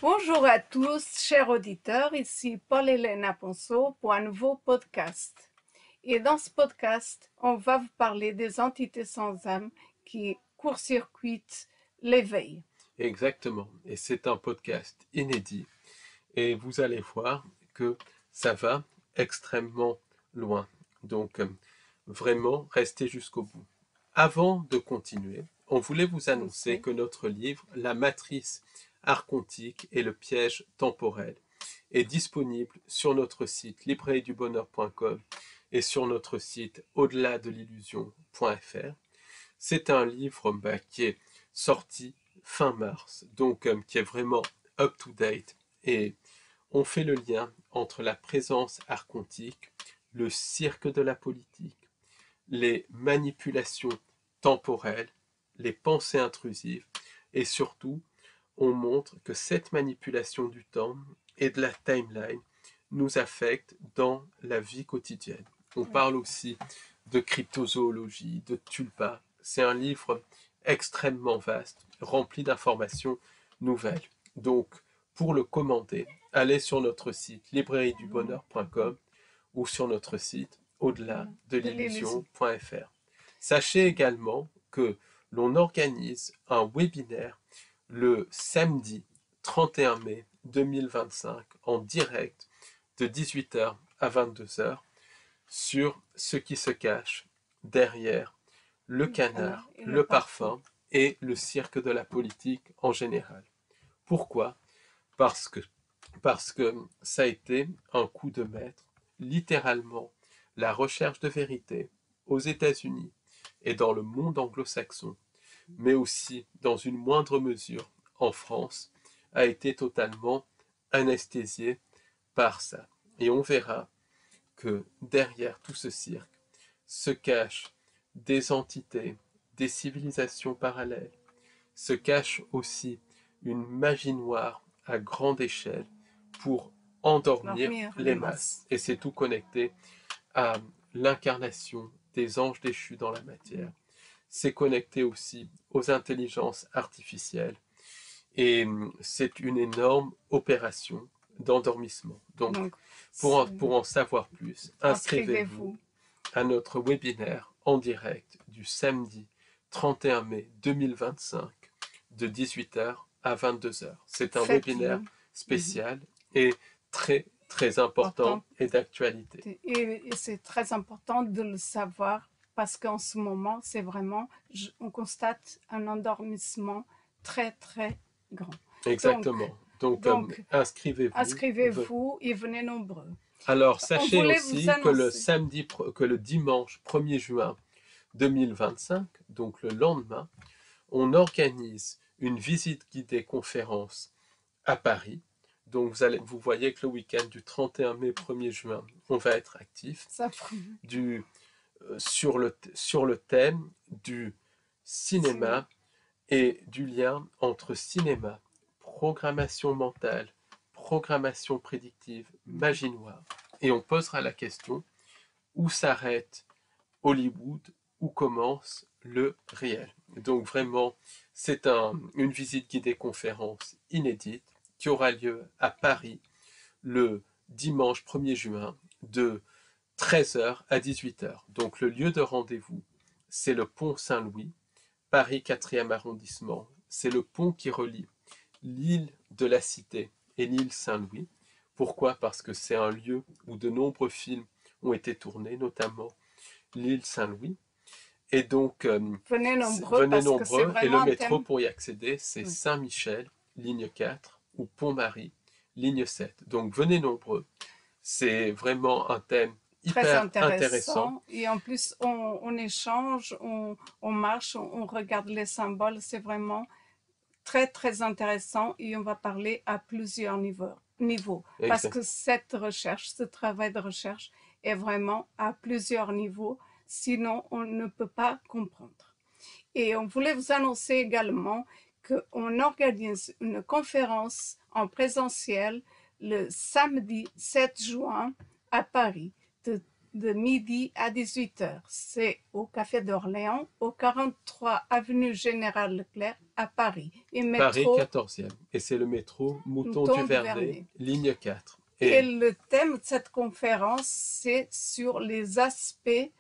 Bonjour à tous, chers auditeurs, ici Paul-Hélène Aponceau pour un nouveau podcast. Et dans ce podcast, on va vous parler des entités sans âme qui court-circuitent l'éveil. Exactement, et c'est un podcast inédit, et vous allez voir que ça va extrêmement loin. Donc, vraiment, restez jusqu'au bout. Avant de continuer, on voulait vous annoncer que notre livre, La matrice archontique et le piège temporel, est disponible sur notre site librairiedubonheur.com et sur notre site au-delà de l'illusion.fr. C'est un livre qui est sorti fin mars, donc qui est vraiment up-to-date. Et on fait le lien entre la présence archontique, le cirque de la politique, les manipulations temporelles, les pensées intrusives, et surtout, on montre que cette manipulation du temps et de la timeline nous affecte dans la vie quotidienne. On parle aussi de cryptozoologie, de tulpas. C'est un livre extrêmement vaste, rempli d'informations nouvelles. Donc, pour le commander, allez sur notre site librairiedubonheur.com ou sur notre site au-delà de l'illusion.fr. Sachez également que l'on organise un webinaire le samedi 31 mai 2025 en direct de 18h à 22h sur ce qui se cache derrière le canard, le parfum et le cirque de la politique en général. Pourquoi ? Parce que ça a été un coup de maître, littéralement, la recherche de vérité aux États-Unis et dans le monde anglo-saxon, mais aussi dans une moindre mesure en France, a été totalement anesthésiée par ça. Et on verra que derrière tout ce cirque se cachent des entités, des civilisations parallèles, se cache aussi une magie noire à grande échelle pour endormir les masses. Et c'est tout connecté à l'incarnation des anges déchus dans la matière. C'est connecté aussi aux intelligences artificielles. Et c'est une énorme opération d'endormissement. Donc pour en savoir plus, inscrivez-vous à notre webinaire en direct du samedi 31 mai 2025 de 18h à 22h. C'est un webinaire spécial et très très important et d'actualité. Et c'est très important de le savoir parce qu'en ce moment, c'est vraiment, on constate un endormissement très très grand. Exactement. Donc inscrivez-vous et venez nombreux. Alors, sachez aussi que le dimanche 1er juin 2025, donc le lendemain, on organise une visite guidée conférence à Paris. Donc, vous voyez que le week-end du 31 mai 1er juin, on va être actif sur le thème du cinéma et du lien entre cinéma, programmation mentale, programmation prédictive, magie noire. Et on posera la question, où s'arrête Hollywood, où commence le réel? Donc vraiment, c'est une visite guidée conférence inédite qui aura lieu à Paris le dimanche 1er juin de 13h à 18h. Donc le lieu de rendez-vous, c'est le pont Saint-Louis, Paris 4e arrondissement. C'est le pont qui relie l'île de la Cité et l'île Saint-Louis. Pourquoi ? Parce que c'est un lieu où de nombreux films ont été tournés, notamment l'île Saint-Louis. Et donc, venez nombreux et le métro pour y accéder, c'est Saint-Michel, ligne 4, ou Pont-Marie, ligne 7. Donc, venez nombreux. C'est vraiment un thème hyper intéressant. Et en plus, on échange, on marche, on regarde les symboles. C'est vraiment très, très intéressant et on va parler à plusieurs niveaux. Parce que cette recherche, ce travail de recherche est vraiment à plusieurs niveaux. Sinon, on ne peut pas comprendre. Et on voulait vous annoncer également qu'on organise une conférence en présentiel le samedi 7 juin à Paris de de midi à 18h. C'est au Café d'Orléans, au 43 avenue Général Leclerc à Paris. Et Paris métro 14e. Et c'est le métro Mouton du Mouton du Vernet, Vernet. ligne 4. Et le thème de cette conférence, c'est sur les aspects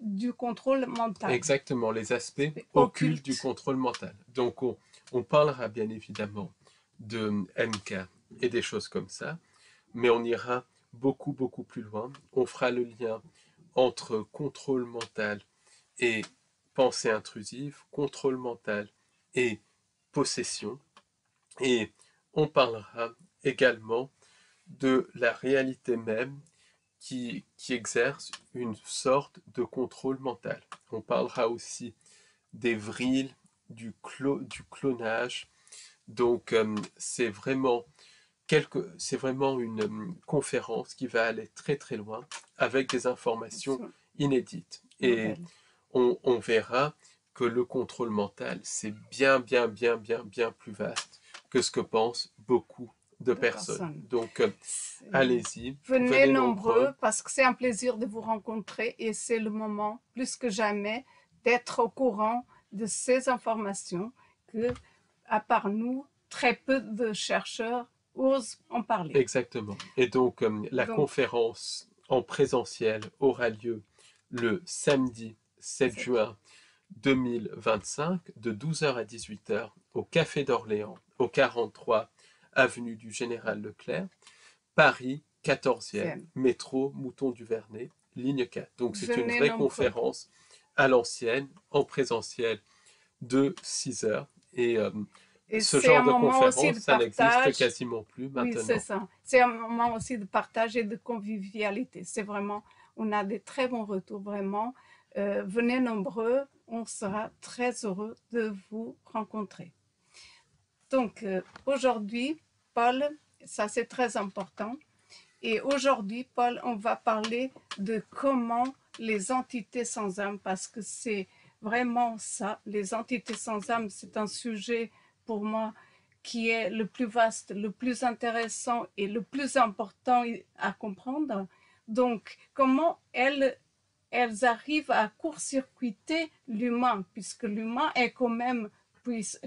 du contrôle mental. Exactement, les aspects occultes du contrôle mental. Donc, on parlera bien évidemment de MK et des choses comme ça, mais on ira beaucoup, beaucoup plus loin. On fera le lien entre contrôle mental et pensée intrusive, contrôle mental et possession. Et on parlera également de la réalité même qui exerce une sorte de contrôle mental. On parlera aussi des vrils, du clonage. Donc c'est vraiment une conférence qui va aller très très loin avec des informations inédites. Et on verra que le contrôle mental, c'est bien plus vaste que ce que pensent beaucoup de personnes. Donc, allez-y. Venez nombreux parce que c'est un plaisir de vous rencontrer et c'est le moment, plus que jamais, d'être au courant de ces informations que, à part nous, très peu de chercheurs osent en parler. Exactement. Et donc, la conférence en présentiel aura lieu le samedi 7 juin 2025 de 12h à 18h au Café d'Orléans, au 43 avenue du Général Leclerc, Paris 14e, métro Mouton du Vernet, ligne 4. Donc c'est une vraie conférence à l'ancienne, en présentiel de 6 heures. Et ce genre de conférence, ça n'existe quasiment plus maintenant. Oui, c'est ça. C'est un moment aussi de partage et de convivialité. C'est vraiment, on a des très bons retours, vraiment. Venez nombreux, on sera très heureux de vous rencontrer. Donc, aujourd'hui, Paul, ça c'est très important. Et aujourd'hui, Paul, on va parler de comment les entités sans âme, parce que c'est vraiment ça, les entités sans âme, c'est un sujet pour moi qui est le plus vaste, le plus intéressant et le plus important à comprendre. Donc, comment elles arrivent à court-circuiter l'humain, puisque l'humain est quand même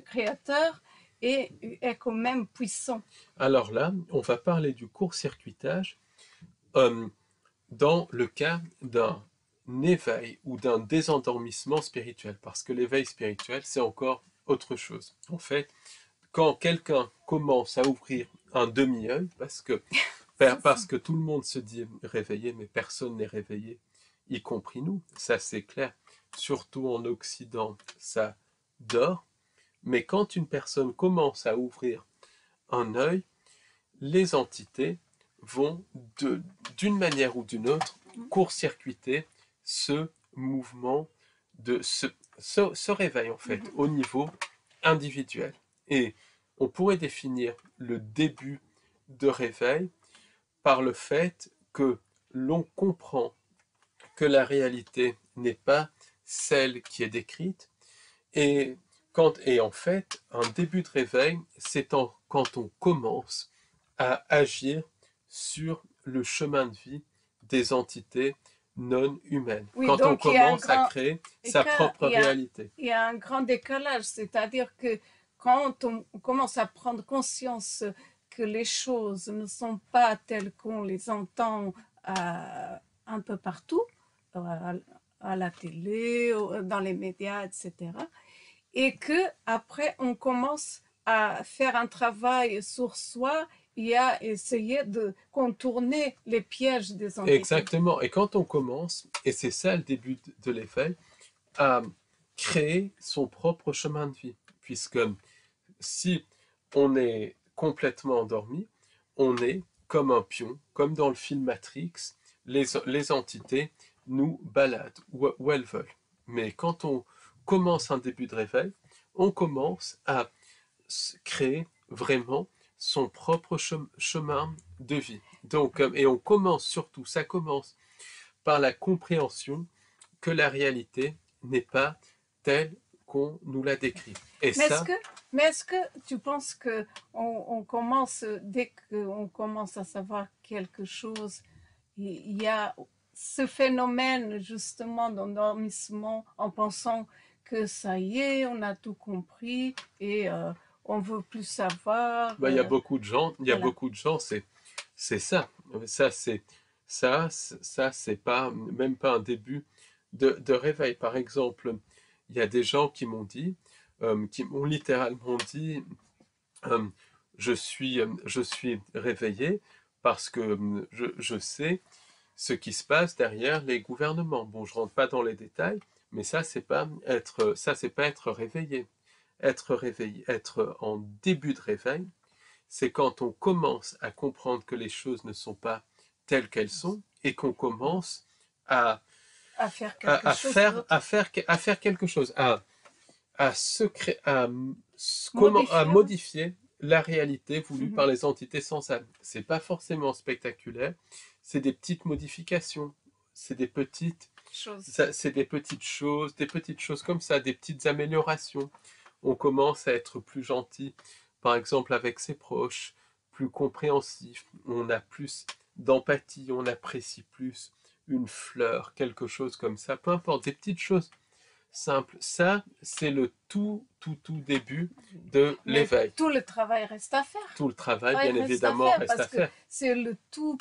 créateur et est quand même puissant. Alors là, on va parler du court-circuitage dans le cas d'un éveil ou d'un désendormissement spirituel, parce que l'éveil spirituel, c'est encore autre chose. En fait, quand quelqu'un commence à ouvrir un demi-œil, parce que tout le monde se dit réveillé, mais personne n'est réveillé, y compris nous, ça c'est clair. Surtout en Occident, ça dort. Mais quand une personne commence à ouvrir un œil, les entités vont d'une manière ou d'une autre court-circuiter ce mouvement, ce réveil en fait, au niveau individuel. Et on pourrait définir le début de réveil par le fait que l'on comprend que la réalité n'est pas celle qui est décrite. Et en fait, un début de réveil, c'est quand on commence à agir sur le chemin de vie des entités non humaines. Oui, quand on commence à créer sa propre réalité. Il y a un grand décalage, c'est-à-dire que quand on commence à prendre conscience que les choses ne sont pas telles qu'on les entend un peu partout, à la télé, dans les médias, etc., et que après on commence à faire un travail sur soi et à essayer de contourner les pièges des entités. Exactement. Et quand on commence, et c'est ça le début de l'éveil, à créer son propre chemin de vie. Puisque si on est complètement endormi, on est comme un pion, comme dans le film Matrix, les entités nous baladent où elles veulent. Mais quand on commence un début de réveil, on commence à créer vraiment son propre chemin de vie. Donc, et on commence surtout, ça commence par la compréhension que la réalité n'est pas telle qu'on nous la décrit. Et mais est-ce que tu penses que on commence, dès qu'on commence à savoir quelque chose, il y a ce phénomène justement d'endormissement en pensant que ça y est, on a tout compris et on veut plus savoir. Il y a beaucoup de gens, voilà. c'est ça. Ça, c'est pas, même pas un début de réveil. Par exemple, il y a des gens qui m'ont dit, qui m'ont littéralement dit, je suis réveillé parce que je sais ce qui se passe derrière les gouvernements. Bon, je rentre pas dans les détails, mais ça, c'est pas être réveillé. Être réveillé, être en début de réveil, c'est quand on commence à comprendre que les choses ne sont pas telles qu'elles sont et qu'on commence à faire quelque chose, à faire quelque chose, à modifier la réalité voulue par les entités sensables. C'est pas forcément spectaculaire, c'est des petites modifications, c'est des petites choses, des petites choses comme ça, des petites améliorations. On commence à être plus gentil, par exemple avec ses proches, plus compréhensif, on a plus d'empathie, on apprécie plus une fleur, quelque chose comme ça, peu importe, des petites choses simples. Ça, c'est le tout début de l'éveil. Tout le travail reste à faire. Tout le travail, bien évidemment, reste à faire. C'est le tout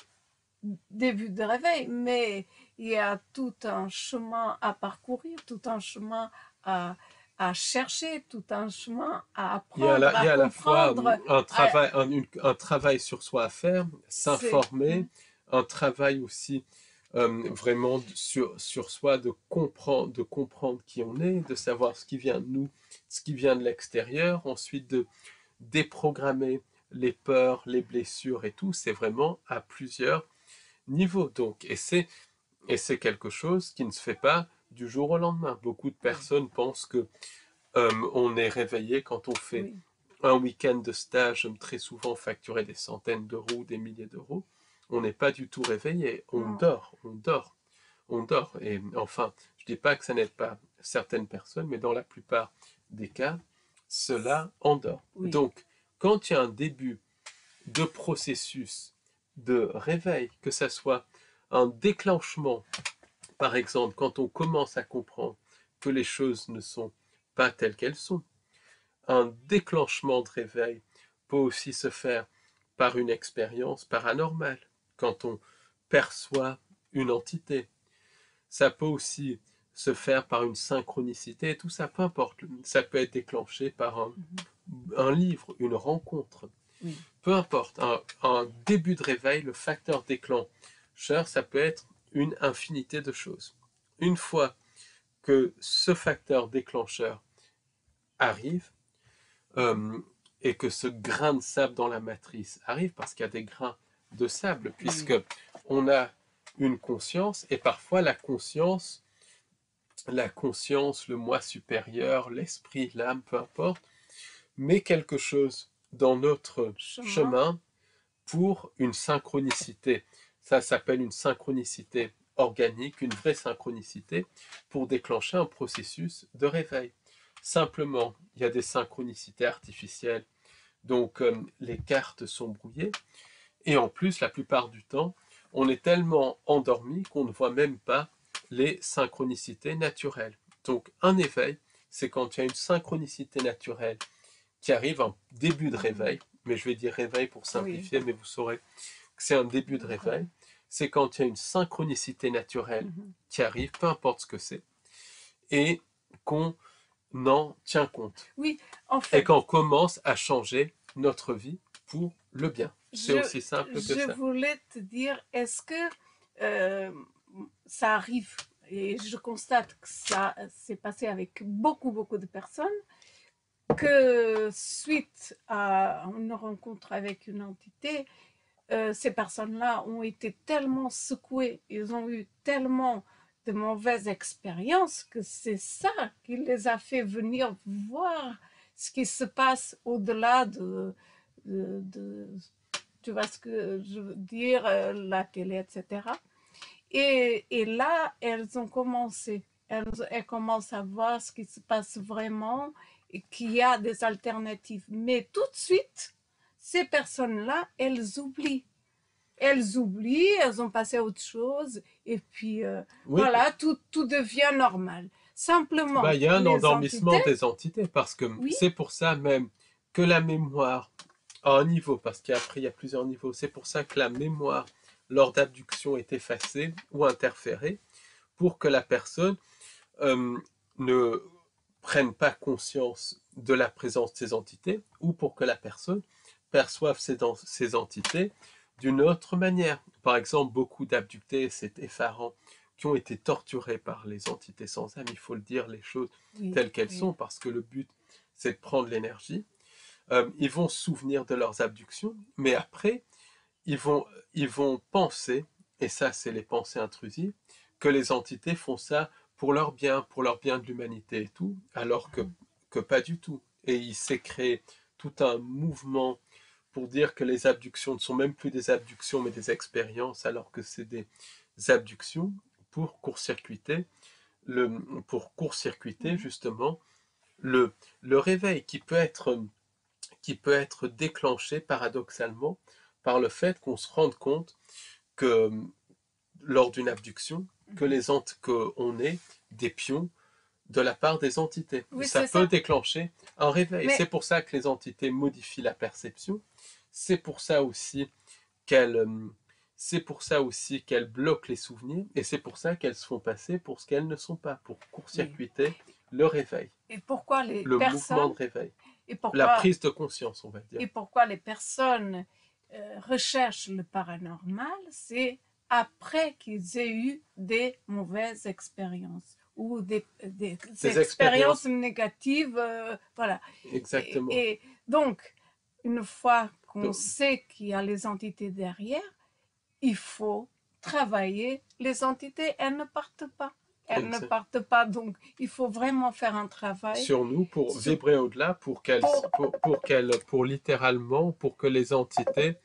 début de réveil, mais il y a tout un chemin à parcourir, tout un chemin à chercher, tout un chemin à apprendre, il y a à la fois un travail sur soi à faire, s'informer, un travail aussi vraiment sur soi, de comprendre qui on est, de savoir ce qui vient de nous, ce qui vient de l'extérieur, ensuite de déprogrammer les peurs, les blessures et tout. C'est vraiment à plusieurs niveaux. Donc, et c'est quelque chose qui ne se fait pas du jour au lendemain. Beaucoup de personnes pensent que on est réveillé quand on fait un week-end de stage, très souvent facturé des centaines d'euros, des milliers d'euros. On n'est pas du tout réveillé, on dort. Et enfin, je ne dis pas que ça n'aide pas certaines personnes, mais dans la plupart des cas, cela endort. Donc, quand il y a un début de processus de réveil, que ça soit un déclenchement, par exemple, quand on commence à comprendre que les choses ne sont pas telles qu'elles sont, un déclenchement de réveil peut aussi se faire par une expérience paranormale, quand on perçoit une entité. Ça peut aussi se faire par une synchronicité, tout ça, peu importe. Ça peut être déclenché par un livre, une rencontre. Peu importe, un début de réveil, le facteur déclencheur, ça peut être une infinité de choses. Une fois que ce facteur déclencheur arrive, et que ce grain de sable dans la matrice arrive, parce qu'il y a des grains de sable, puisque on a une conscience, et parfois la conscience, le moi supérieur, l'esprit, l'âme, peu importe, met quelque chose dans notre chemin pour une synchronicité. Ça s'appelle une synchronicité organique, une vraie synchronicité, pour déclencher un processus de réveil. Simplement, il y a des synchronicités artificielles, donc les cartes sont brouillées, et en plus, la plupart du temps, on est tellement endormi qu'on ne voit même pas les synchronicités naturelles. Donc un éveil, c'est quand il y a une synchronicité naturelle qui arrive, un début de réveil, mais je vais dire réveil pour simplifier, mais vous saurez que c'est un début de réveil, c'est quand il y a une synchronicité naturelle qui arrive, peu importe ce que c'est, et qu'on en tient compte. Et qu'on commence à changer notre vie pour le bien. C'est aussi simple que ça. Je voulais te dire, est-ce que ça arrive, et je constate que ça s'est passé avec beaucoup de personnes, que suite à une rencontre avec une entité, ces personnes-là ont été tellement secouées, ils ont eu tellement de mauvaises expériences que c'est ça qui les a fait venir voir ce qui se passe au-delà de tu vois ce que je veux dire, la télé, etc. Et là, elles ont commencé, elles commencent à voir ce qui se passe vraiment et qu'il y a des alternatives. Mais tout de suite, ces personnes-là, elles oublient. elles oublient, elles ont passé à autre chose, et puis Oui, voilà, tout devient normal. Simplement, il y a un les entités, endormissement des entités, parce que oui, c'est pour ça même que la mémoire à un niveau, parce qu'après il y a plusieurs niveaux, c'est pour ça que la mémoire lors d'abduction est effacée ou interférée, pour que la personne ne prenne pas conscience de la présence de ces entités, ou pour que la personne perçoive ces entités d'une autre manière. Par exemple, beaucoup d'abductés, c'est effarant, qui ont été torturés par les entités sans âme, il faut le dire, les choses oui, telles qu'elles oui. sont, parce que le but, c'est de prendre l'énergie. Ils vont se souvenir de leurs abductions, mais après, ils vont, ils vont penser, et ça c'est les pensées intrusives, que les entités font ça pour leur bien de l'humanité et tout, alors que pas du tout. Et il s'est créé tout un mouvement pour dire que les abductions ne sont même plus des abductions mais des expériences, alors que c'est des abductions pour court-circuiter pour court-circuiter justement le, le réveil qui peut être déclenché paradoxalement par le fait qu'on se rende compte que lors d'une abduction, qu'on est des pions de la part des entités. Oui, Ça c'est peut ça. déclencher un réveil. Mais C'est pour ça que les entités modifient la perception. C'est pour ça aussi qu'elles c'est pour ça aussi qu'elles bloquent les souvenirs et c'est pour ça qu'elles se font passer pour ce qu'elles ne sont pas, pour oui. court-circuiter le réveil, Et pourquoi les le mouvement de personnes réveil, et la pourquoi prise de conscience, on va dire. et pourquoi les personnes recherchent le paranormal, c'est après qu'ils aient eu des mauvaises expériences ou des Des expériences expériences, négatives, voilà. exactement. Et donc, une fois qu'on Donc, sait qu'il y a les entités derrière, il faut travailler les entités. Elles ne partent pas. Elles ne exact. partent pas. Donc, il faut vraiment faire un travail Sur nous pour sur, vibrer au-delà, pour, pour littéralement, pour que les entités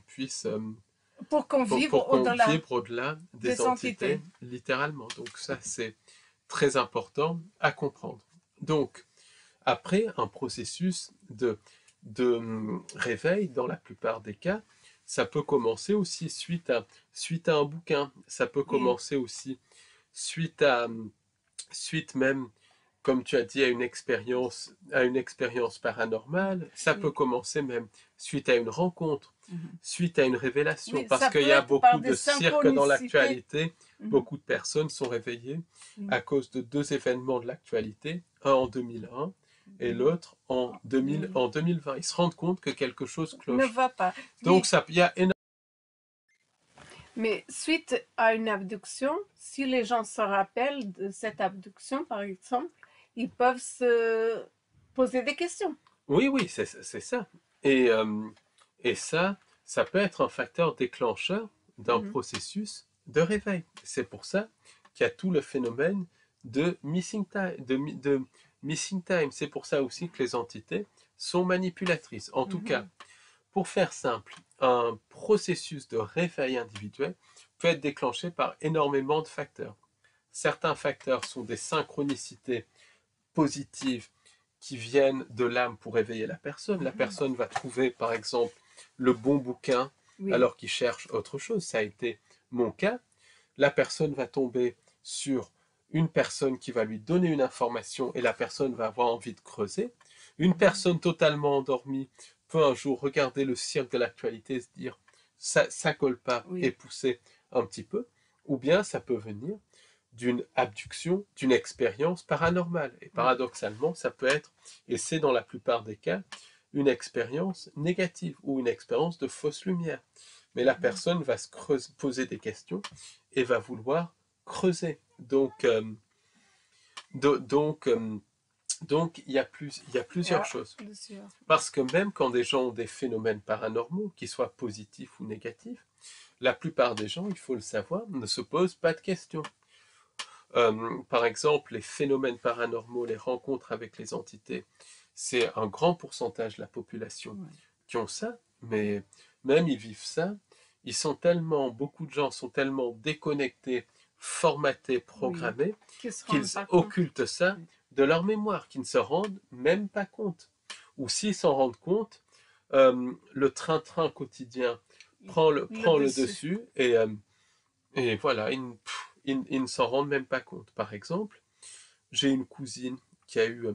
puissent, pour qu'on vive pour qu'on au-delà vibre au-delà des des entités, entités. littéralement. Donc ça, c'est très important à comprendre. Donc, après un processus de réveil, dans la plupart des cas, ça peut commencer aussi suite à un bouquin, ça peut Oui, commencer aussi suite à, suite même, comme tu as dit, à une expérience paranormale, ça peut oui. commencer même suite à une rencontre, Mhm. suite à une révélation, Oui, parce ça qu'il peut y a être par beaucoup des de cirques dans synchronicités. l'actualité, Mhm. beaucoup de personnes sont réveillées Oui. à cause de deux événements de l'actualité, un en 2001 et Mhm. l'autre en, 2000, 2000. en 2020. Ils se rendent compte que quelque chose Ne cloche. va pas. Donc Oui, ça, il y a énormément. mais suite à une abduction, si les gens se rappellent de cette abduction, par exemple, ils peuvent se poser des questions. Oui, oui, c'est ça. Et, euh, et ça peut être un facteur déclencheur d'un Mhm. processus de réveil. C'est pour ça qu'il y a tout le phénomène de missing time. De missing time. C'est pour ça aussi que les entités sont manipulatrices. En tout cas, Mhm. pour faire simple, un processus de réveil individuel peut être déclenché par énormément de facteurs. Certains facteurs sont des synchronicités positives qui viennent de l'âme pour éveiller la personne. La Mhm. personne va trouver, par exemple, le bon bouquin Oui. alors qu'il cherche autre chose. Ça a été mon cas. La personne va tomber sur une personne qui va lui donner une information et la personne va avoir envie de creuser. Une Mhm. personne totalement endormie peut un jour regarder le cirque de l'actualité et se dire ça colle pas et Oui. pousser un petit peu. Ou bien ça peut venir d'une abduction, d'une expérience paranormale. Et Oui. paradoxalement, ça peut être, et c'est dans la plupart des cas, une expérience négative ou une expérience de fausse lumière. Mais la Mhm. personne va se poser des questions et va vouloir creuser. Do- donc, euh, donc il y a Il y plusieurs a choses. plusieurs. Parce que même quand des gens ont des phénomènes paranormaux, qu'ils soient positifs ou négatifs, la plupart des gens, il faut le savoir, ne se posent pas de questions. Par exemple, les phénomènes paranormaux, les rencontres avec les entités, c'est un grand pourcentage de la population Ouais. qui ont ça, mais même ils vivent ça, beaucoup de gens sont tellement déconnectés, formatés, Oui. programmés, Qui ne se qu'ils rendent pas compte. occultent ça Oui. de leur mémoire, qu'ils ne se rendent même pas compte. Ou s'ils s'en rendent compte, le train-train quotidien prend le dessus et voilà, ils ne s'en rendent même pas compte. Par exemple, j'ai une cousine qui a eu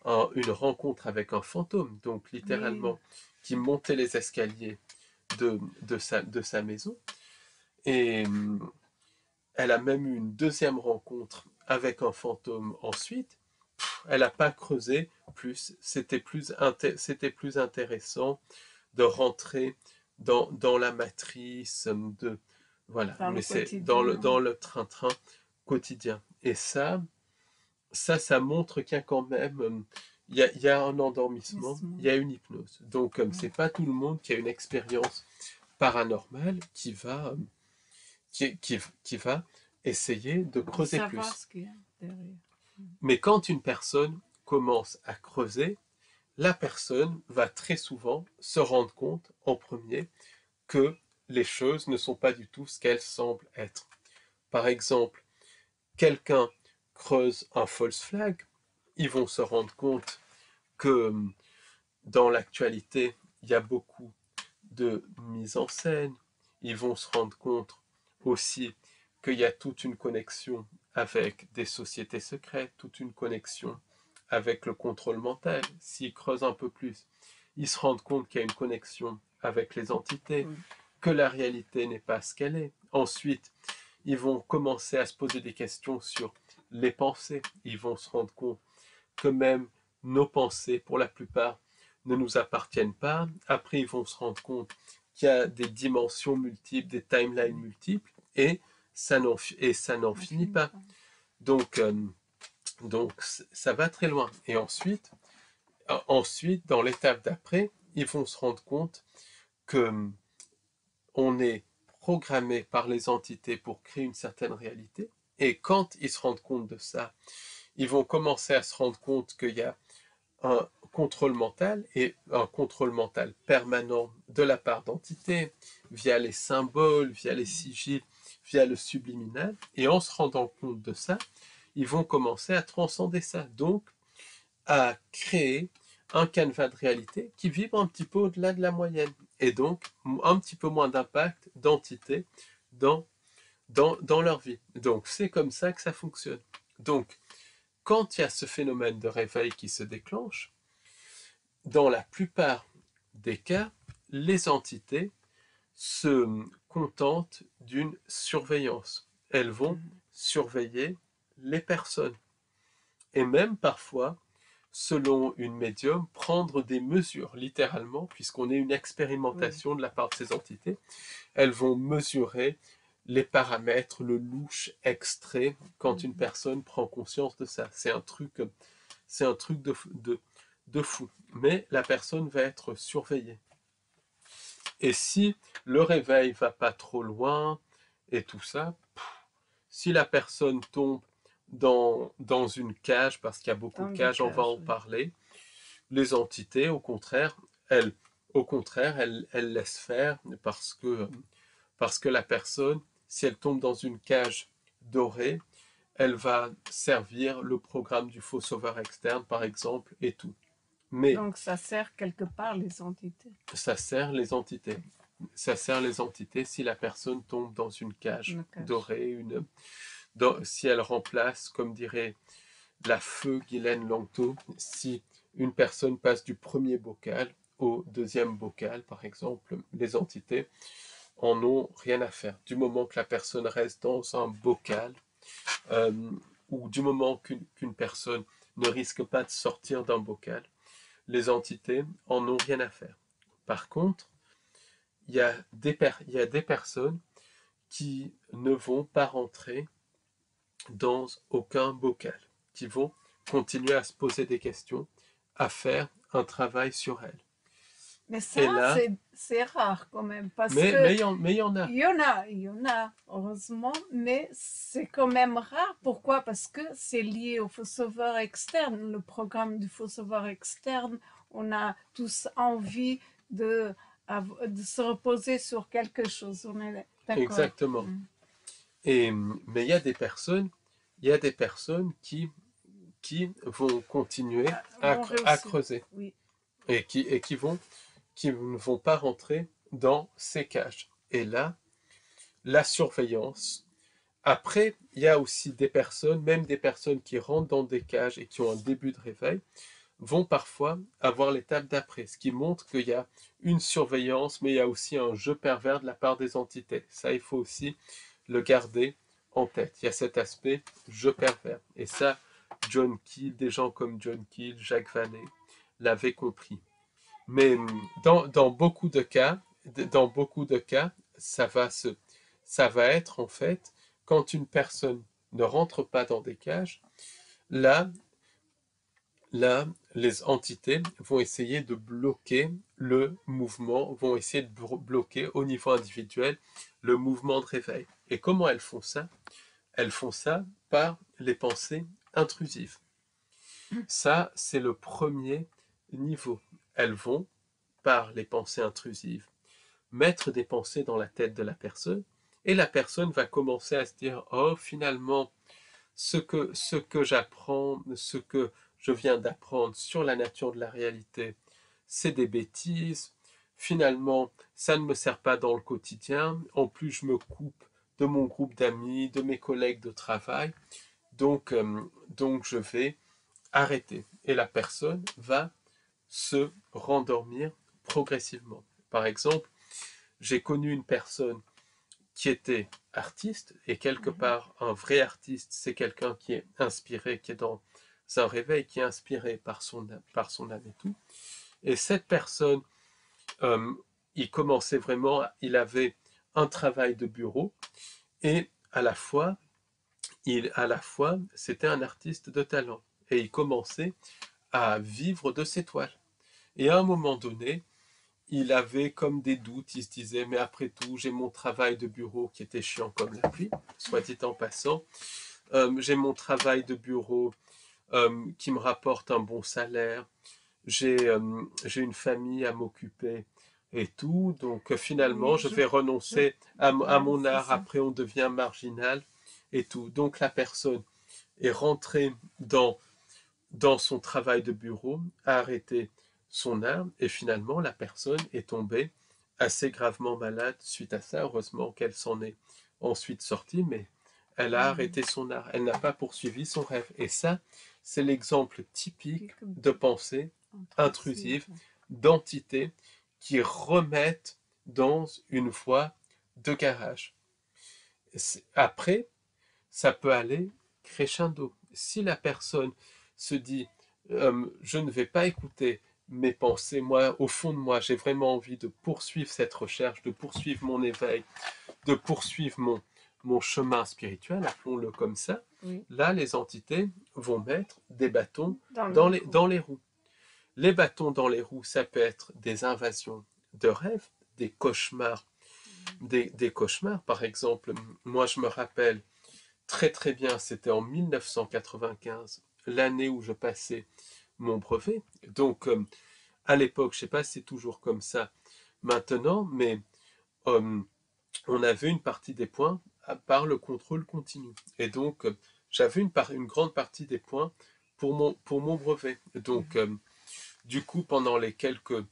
une rencontre avec un fantôme, donc littéralement, qui montait les escaliers de sa maison. Et elle a même eu une deuxième rencontre avec un fantôme ensuite. Elle n'a pas creusé plus. C'était plus intéressant de rentrer dans la matrice, voilà. Mais c'est dans le train-train quotidien. Et ça montre qu'il y a quand même, il y a un endormissement, il y a une hypnose. Donc, c'est pas tout le monde qui a une expérience paranormale qui va essayer de creuser plus. Ce qu'il y a derrière. Mais quand une personne commence à creuser, la personne va très souvent se rendre compte en premier que les choses ne sont pas du tout ce qu'elles semblent être. Par exemple, quelqu'un creuse un false flag, ils vont se rendre compte que dans l'actualité, il y a beaucoup de mise en scène. Ils vont se rendre compte aussi qu'il y a toute une connexion avec des sociétés secrètes, toute une connexion avec le contrôle mental. S'ils creusent un peu plus, ils se rendent compte qu'il y a une connexion avec les entités, que la réalité n'est pas ce qu'elle est. Ensuite, ils vont commencer à se poser des questions sur les pensées. Ils vont se rendre compte que même nos pensées, pour la plupart, ne nous appartiennent pas. Après, ils vont se rendre compte qu'il y a des dimensions multiples, des timelines multiples, et ça n'en finit pas. Donc, ça va très loin. Et ensuite, dans l'étape d'après, ils vont se rendre compte que on est programmé par les entités pour créer une certaine réalité. Et quand ils se rendent compte de ça, ils vont commencer à se rendre compte qu'il y a un contrôle mental et un contrôle mental permanent de la part d'entités via les symboles, via les sigils, via le subliminal. Et en se rendant compte de ça, ils vont commencer à transcender ça. Donc, à créer un canevas de réalité qui vibre un petit peu au-delà de la moyenne. Et donc, un petit peu moins d'impact d'entités dans leur vie. Donc, c'est comme ça que ça fonctionne. Donc, quand il y a ce phénomène de réveil qui se déclenche, dans la plupart des cas, les entités se contentent d'une surveillance. Elles vont surveiller les personnes. Et même parfois, selon une médium, prendre des mesures, littéralement, puisqu'on est une expérimentation de la part de ces entités. Elles vont mesurer les paramètres, le louche extrait, quand une personne prend conscience de ça. C'est un truc de fou. Mais la personne va être surveillée. Et si le réveil va pas trop loin, et tout ça, si la personne tombe dans une cage, parce qu'il y a beaucoup de cages, on va en parler, les entités, au contraire, elles laissent faire, parce que la personne, si elle tombe dans une cage dorée, elle va servir le programme du faux sauveur externe, par exemple, et tout. Mais donc ça sert quelque part les entités. Ça sert les entités. Ça sert les entités si la personne tombe dans une cage dorée, si elle remplace, comme dirait la feu Guylaine Langto, si une personne passe du premier bocal au deuxième bocal, par exemple, les entités en ont rien à faire. Du moment que la personne reste dans un bocal, ou du moment qu'une personne ne risque pas de sortir d'un bocal, les entités en ont rien à faire. Par contre, il y a des personnes qui ne vont pas rentrer dans aucun bocal, qui vont continuer à se poser des questions, à faire un travail sur elles. Mais ça, c'est rare quand même. Mais il y en a. Il y en a, heureusement, mais c'est quand même rare. Pourquoi? Parce que c'est lié au faux sauveur externe, le programme du faux sauveur externe. On a tous envie de se reposer sur quelque chose. On est d'accord. Exactement. Mais il y a des personnes qui vont continuer à creuser. Oui. Et qui ne vont pas rentrer dans ces cages. Et là, la surveillance. Après, il y a aussi des personnes, même des personnes qui rentrent dans des cages et qui ont un début de réveil, vont parfois avoir l'étape d'après, ce qui montre qu'il y a une surveillance, mais il y a aussi un jeu pervers de la part des entités. Ça, il faut aussi le garder en tête. Il y a cet aspect jeu pervers. Et ça, John Keel, des gens comme John Keel, Jacques Vallée, l'avaient compris. Mais dans beaucoup de cas, ça va être en fait, quand une personne ne rentre pas dans des cages, là, les entités vont essayer de bloquer le mouvement, vont essayer de bloquer au niveau individuel le mouvement de réveil. Et comment elles font ça? Elles font ça par les pensées intrusives. Ça, c'est le premier niveau. Elles vont, par les pensées intrusives, mettre des pensées dans la tête de la personne, et la personne va commencer à se dire, oh, finalement, ce que j'apprends, ce que je viens d'apprendre sur la nature de la réalité, c'est des bêtises. Finalement, ça ne me sert pas dans le quotidien. En plus, je me coupe de mon groupe d'amis, de mes collègues de travail. Donc je vais arrêter. Et la personne va se rendormir progressivement. Par exemple, j'ai connu une personne qui était artiste, et quelque part, un vrai artiste, c'est quelqu'un qui est inspiré, qui est dans un réveil, qui est inspiré par son âme et tout. Et cette personne, il commençait vraiment, il avait un travail de bureau, et à la fois, c'était un artiste de talent. Et il commençait à vivre de ses toiles. Et à un moment donné, il avait comme des doutes, il se disait, mais après tout, j'ai mon travail de bureau qui était chiant comme la pluie, soit dit en passant. J'ai mon travail de bureau qui me rapporte un bon salaire. J'ai une famille à m'occuper et tout. Donc finalement, je vais renoncer à mon art. Après, on devient marginal et tout. Donc la personne est rentrée dans son travail de bureau, a arrêté son art, et finalement la personne est tombée assez gravement malade suite à ça. Heureusement qu'elle s'en est ensuite sortie, mais elle a arrêté son art, elle n'a pas poursuivi son rêve. Et ça, c'est l'exemple typique de pensée intrusive, d'entités qui remettent dans une voie de garage. Après, ça peut aller crescendo. Si la personne se dit je ne vais pas écouter mes pensées, moi, au fond de moi, j'ai vraiment envie de poursuivre cette recherche, de poursuivre mon éveil, de poursuivre mon chemin spirituel, appelons-le comme ça, Oui. Là, les entités vont mettre des bâtons dans les roues. Les bâtons dans les roues, ça peut être des invasions de rêves, des cauchemars. Des cauchemars, par exemple, moi je me rappelle très très bien, c'était en 1995, l'année où je passais mon brevet. Donc, à l'époque, je ne sais pas si c'est toujours comme ça maintenant, mais on avait une partie des points par le contrôle continu. Et donc, j'avais une grande partie des points pour mon brevet. Donc, du coup, pendant les quelques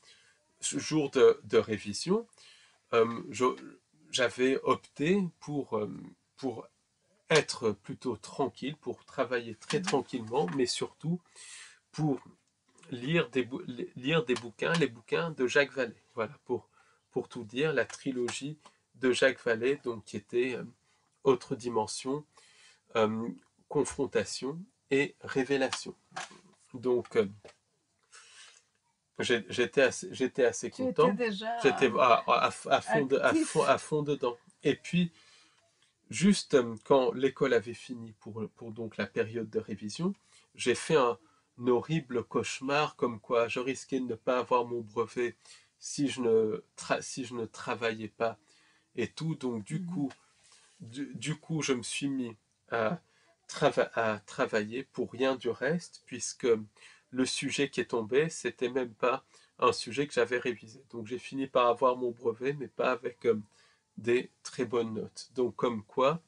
jours de révision, j'avais opté pour être plutôt tranquille, pour travailler très tranquillement, mais surtout pour lire des bouquins, les bouquins de Jacques Vallée. Voilà, pour tout dire, la trilogie de Jacques Vallée, donc qui était Autre dimension, confrontation et révélation. Donc, j'étais assez content. J'étais à fond dedans. Et puis, juste quand l'école avait fini pour donc la période de révision, j'ai fait un horrible cauchemar comme quoi je risquais de ne pas avoir mon brevet si je ne travaillais pas et tout. Donc du coup, je me suis mis à travailler pour rien du reste, puisque le sujet qui est tombé, c'était même pas un sujet que j'avais révisé. Donc j'ai fini par avoir mon brevet, mais pas avec des très bonnes notes. Donc comme quoi,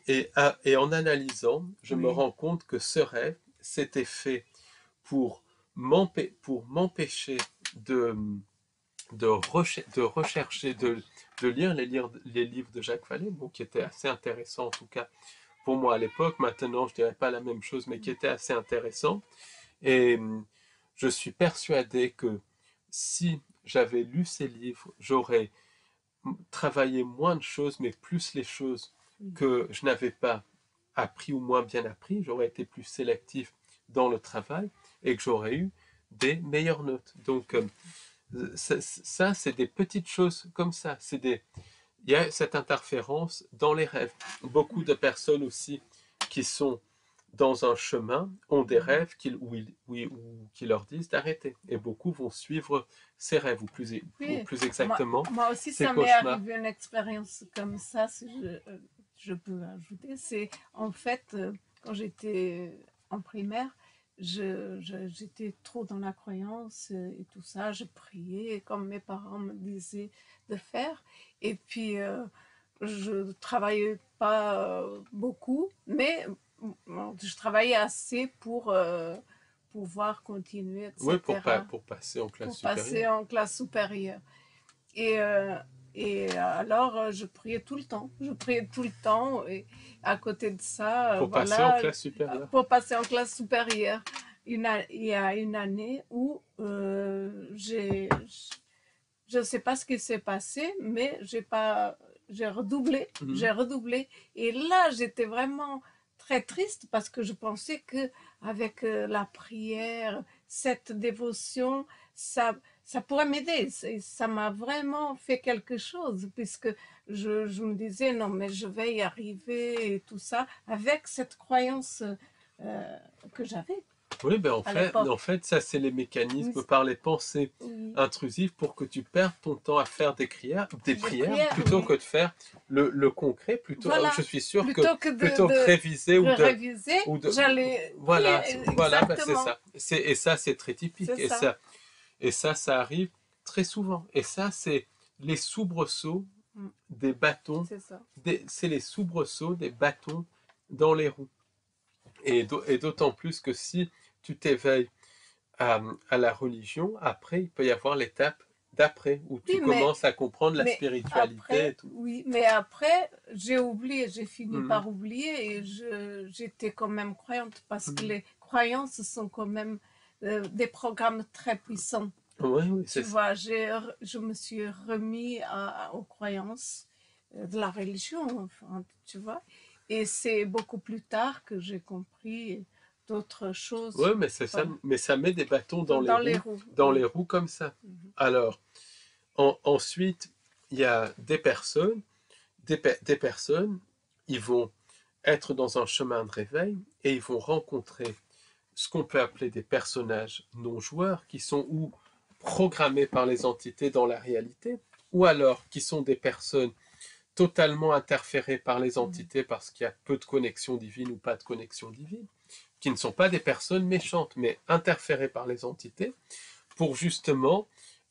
et en analysant, je me rends compte que ce rêve, c'était fait pour m'empêcher de rechercher, de lire les livres de Jacques Vallée, bon, qui étaient assez intéressants en tout cas pour moi à l'époque. Maintenant, je dirais pas la même chose, mais qui était assez intéressant. Et je suis persuadé que si j'avais lu ces livres, j'aurais travaillé moins de choses, mais plus les choses que je n'avais pas appris ou moins bien appris. J'aurais été plus sélectif dans le travail et que j'aurais eu des meilleures notes. Donc, ça c'est des petites choses comme ça. Il y a cette interférence dans les rêves. Beaucoup de personnes aussi qui sont dans un chemin ont des rêves qui leur disent d'arrêter. Et beaucoup vont suivre ces rêves, ou plus exactement, moi aussi, ces ça m'est cauchemars. arrivé une expérience comme ça, si je peux ajouter. C'est en fait, quand j'étais en primaire, j'étais trop dans la croyance et tout ça. Je priais comme mes parents me disaient de faire. Et puis, je travaillais pas beaucoup, mais je travaillais assez pour pouvoir continuer, Oui, etc. pour passer en classe Pour passer supérieure. en classe supérieure. Et, euh, et alors, je priais tout le temps. Je priais tout le temps. Et à côté de ça, Pour passer en voilà, classe supérieure. pour passer en classe supérieure. Il y a une année où je ne sais pas ce qui s'est passé, mais j'ai redoublé, j'ai redoublé. Et là, j'étais vraiment très triste parce que je pensais que avec la prière, cette dévotion, ça pourrait m'aider. Ça m'a vraiment fait quelque chose puisque je me disais non, mais je vais y arriver et tout ça avec cette croyance que j'avais Oui, ben à l'époque. en fait, ça, c'est les Oui, mécanismes par les pensées oui. intrusives pour que tu perdes ton temps à faire des Des prières, prières, plutôt oui. que de faire le concret. Je Voilà. suis sûr que Plutôt que plutôt que de réviser réviser, ou de, j'allais prier. voilà, ben c'est Exactement. ça. Et ça, c'est très typique. C'est ça. Et ça arrive très souvent. Et ça, c'est les soubresauts Mm. des bâtons, C'est ça. c'est les soubresauts des bâtons dans les roues. Et d'autant plus que si tu t'éveilles à la religion, après, il peut y avoir l'étape d'après, où tu Oui, commences à comprendre la mais spiritualité et après, tout. oui, mais après, j'ai oublié, j'ai fini Mhm. par oublier et j'étais quand même croyante parce que Mhm. les croyances sont quand même des programmes très puissants. Oui, oui, Tu c'est ça. vois, je me suis remis aux croyances de la religion, enfin, tu vois. Et c'est beaucoup plus tard que j'ai compris d'autres Oui, choses. mais c'est ça. Voilà. Mais ça met des bâtons Dans les roues, dans les oui. roues comme ça. Alors, ensuite, il y a des personnes, des personnes, ils vont être dans un chemin de réveil et ils vont rencontrer ce qu'on peut appeler des personnages non joueurs qui sont ou programmés par les entités dans la réalité, ou alors qui sont des personnes totalement interférées par les entités parce qu'il y a peu de connexion divine ou pas de connexion divine, qui ne sont pas des personnes méchantes, mais interférées par les entités, pour justement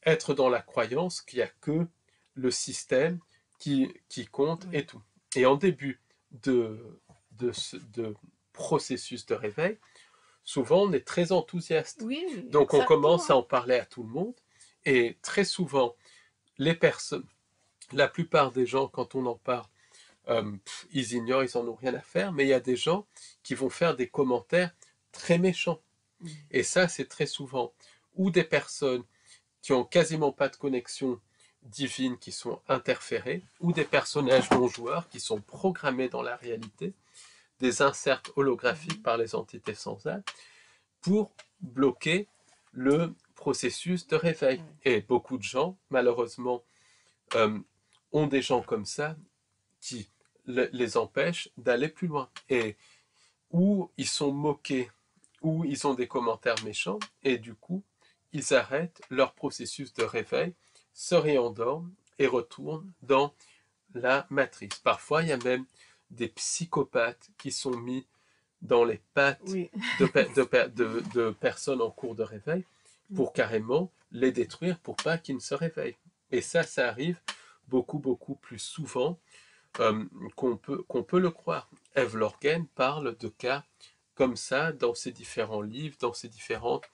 être dans la croyance qu'il n'y a que le système qui compte et tout. Et en début de processus de réveil, souvent on est très enthousiaste. Oui, Donc on commence exactement. à en parler à tout le monde. Et très souvent, les personnes, la plupart des gens, quand on en parle, ils ignorent, ils n'en ont rien à faire. Mais il y a des gens qui vont faire des commentaires très méchants. Et ça, c'est très souvent. Ou des personnes qui ont quasiment pas de connexion divine, qui sont interférées, ou des personnages non joueurs qui sont programmés dans la réalité, des inserts holographiques par les entités sans âme, pour bloquer le processus de réveil. Et beaucoup de gens, malheureusement, euh, ont des gens comme ça qui les empêchent d'aller plus loin. Et où ils sont moqués, où ils ont des commentaires méchants, et du coup, ils arrêtent leur processus de réveil, se réendorment et retournent dans la matrice. Parfois, il y a même des psychopathes qui sont mis dans les pattes Oui. de personnes en cours de réveil pour carrément les détruire pour pas qu'ils ne se réveillent. Et ça arrive beaucoup, beaucoup plus souvent qu'on peut le croire. Eve Lorgen parle de cas comme ça dans ses différents livres, dans ses différentes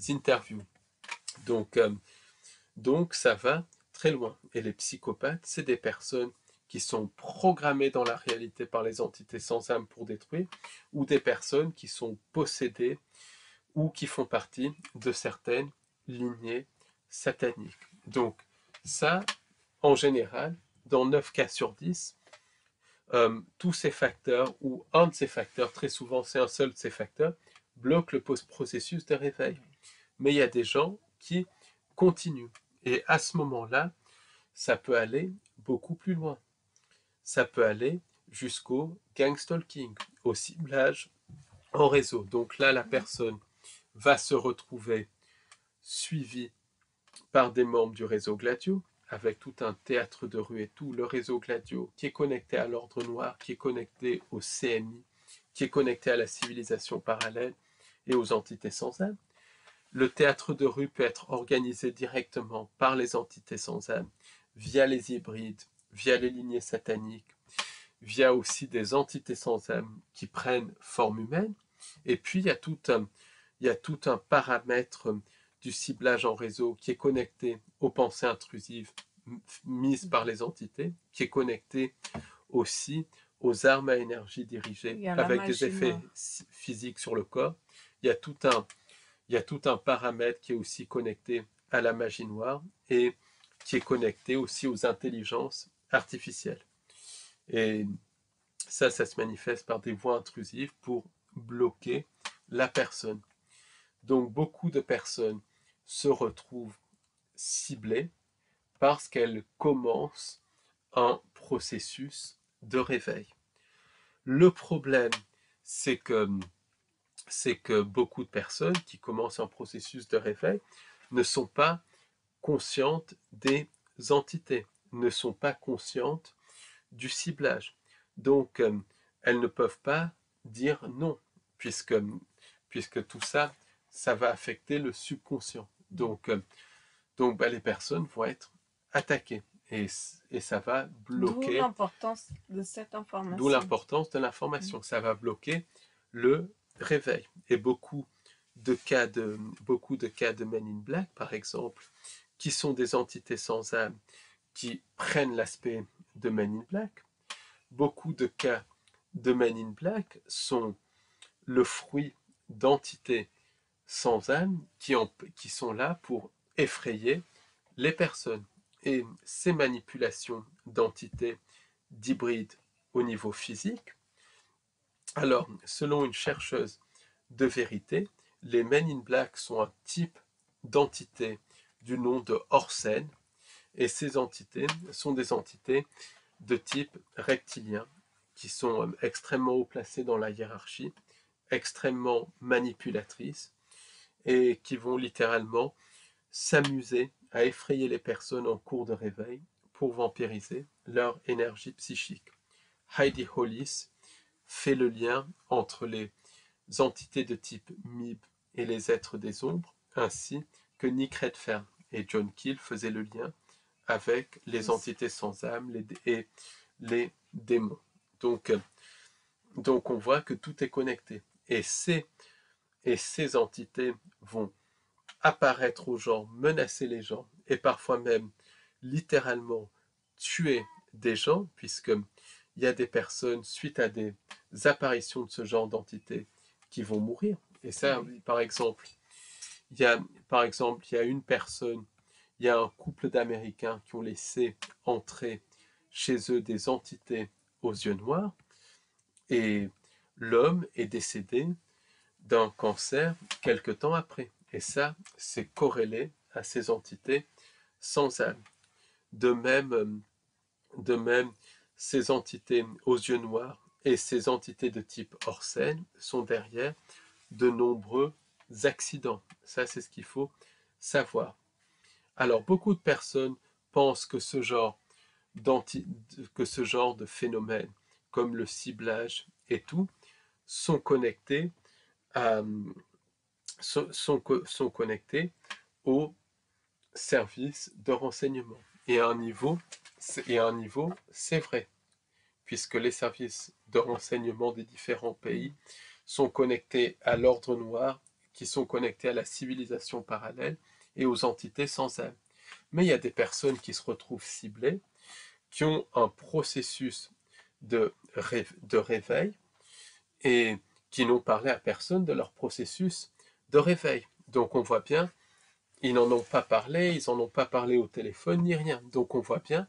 interviews. Donc, Donc ça va très loin. Et les psychopathes, c'est des personnes qui sont programmées dans la réalité par les entités sans âme pour détruire, ou des personnes qui sont possédées ou qui font partie de certaines lignées sataniques. Donc ça, en général, dans 9 cas sur 10, tous ces facteurs, ou un de ces facteurs, très souvent c'est un seul de ces facteurs, bloque le processus de réveil. Mais il y a des gens qui continuent. Et à ce moment-là, ça peut aller beaucoup plus loin. Ça peut aller jusqu'au gang stalking, au ciblage en réseau. Donc là, la personne va se retrouver suivie par des membres du réseau Gladio, avec tout un théâtre de rue et tout, le réseau Gladio, qui est connecté à l'ordre noir, qui est connecté au CMI, qui est connecté à la civilisation parallèle et aux entités sans âme. Le théâtre de rue peut être organisé directement par les entités sans âme, via les hybrides, via les lignées sataniques, via aussi des entités sans âme qui prennent forme humaine. Et puis, il y a tout un paramètre du ciblage en réseau qui est connecté aux pensées intrusives mises par les entités, qui est connecté aussi aux armes à énergie dirigées avec des effets physiques sur le corps. Il y a tout un paramètre qui est aussi connecté à la magie noire et qui est connecté aussi aux intelligences artificielles. Et ça se manifeste par des voies intrusives pour bloquer la personne. Donc beaucoup de personnes se retrouvent ciblées parce qu'elles commencent un processus de réveil. Le problème, c'est que beaucoup de personnes qui commencent un processus de réveil ne sont pas conscientes des entités, ne sont pas conscientes du ciblage. Donc, elles ne peuvent pas dire non, puisque tout ça, ça va affecter le subconscient. Donc les personnes vont être attaquées et ça va bloquer. D'où l'importance de cette information. D'où l'importance de l'information. Ça va bloquer le réveil. Et beaucoup de cas de Men in Black, par exemple, qui sont des entités sans âme, qui prennent l'aspect de Men in Black. Beaucoup de cas de Men in Black sont le fruit d'entités sans âme qui sont là pour effrayer les personnes. Et ces manipulations d'entités, d'hybrides au niveau physique, alors, selon une chercheuse de vérité, les Men in Black sont un type d'entité du nom de Orsen, et ces entités sont des entités de type rectilien, qui sont extrêmement haut placées dans la hiérarchie, extrêmement manipulatrices, et qui vont littéralement s'amuser à effrayer les personnes en cours de réveil pour vampiriser leur énergie psychique. Heidi Hollis fait le lien entre les entités de type MIB et les êtres des ombres, ainsi que Nick Redfern et John Keel faisaient le lien avec les entités sans âme et les démons. Donc on voit que tout est connecté. Et ces entités vont apparaître aux gens, menacer les gens, et parfois même littéralement tuer des gens, puisqu'il y a des personnes, suite à des apparitions de ce genre d'entités, qui vont mourir. Et ça, par exemple, il y a une personne, il y a un couple d'Américains qui ont laissé entrer chez eux des entités aux yeux noirs, et l'homme est décédé d'un cancer quelque temps après. Et ça, c'est corrélé à ces entités sans âme. De même, ces entités aux yeux noirs et ces entités de type Orsen sont derrière de nombreux accidents. Ça, c'est ce qu'il faut savoir. Alors, beaucoup de personnes pensent que ce genre de phénomènes, comme le ciblage et tout, sont connectés au service de renseignement. Et à un niveau, c'est vrai, puisque les services de renseignement des différents pays sont connectés à l'ordre noir, qui sont connectés à la civilisation parallèle et aux entités sans âme. Mais il y a des personnes qui se retrouvent ciblées, qui ont un processus de réveil et qui n'ont parlé à personne de leur processus de réveil. Donc on voit bien, ils n'en ont pas parlé, ils n'en ont pas parlé au téléphone ni rien. Donc on voit bien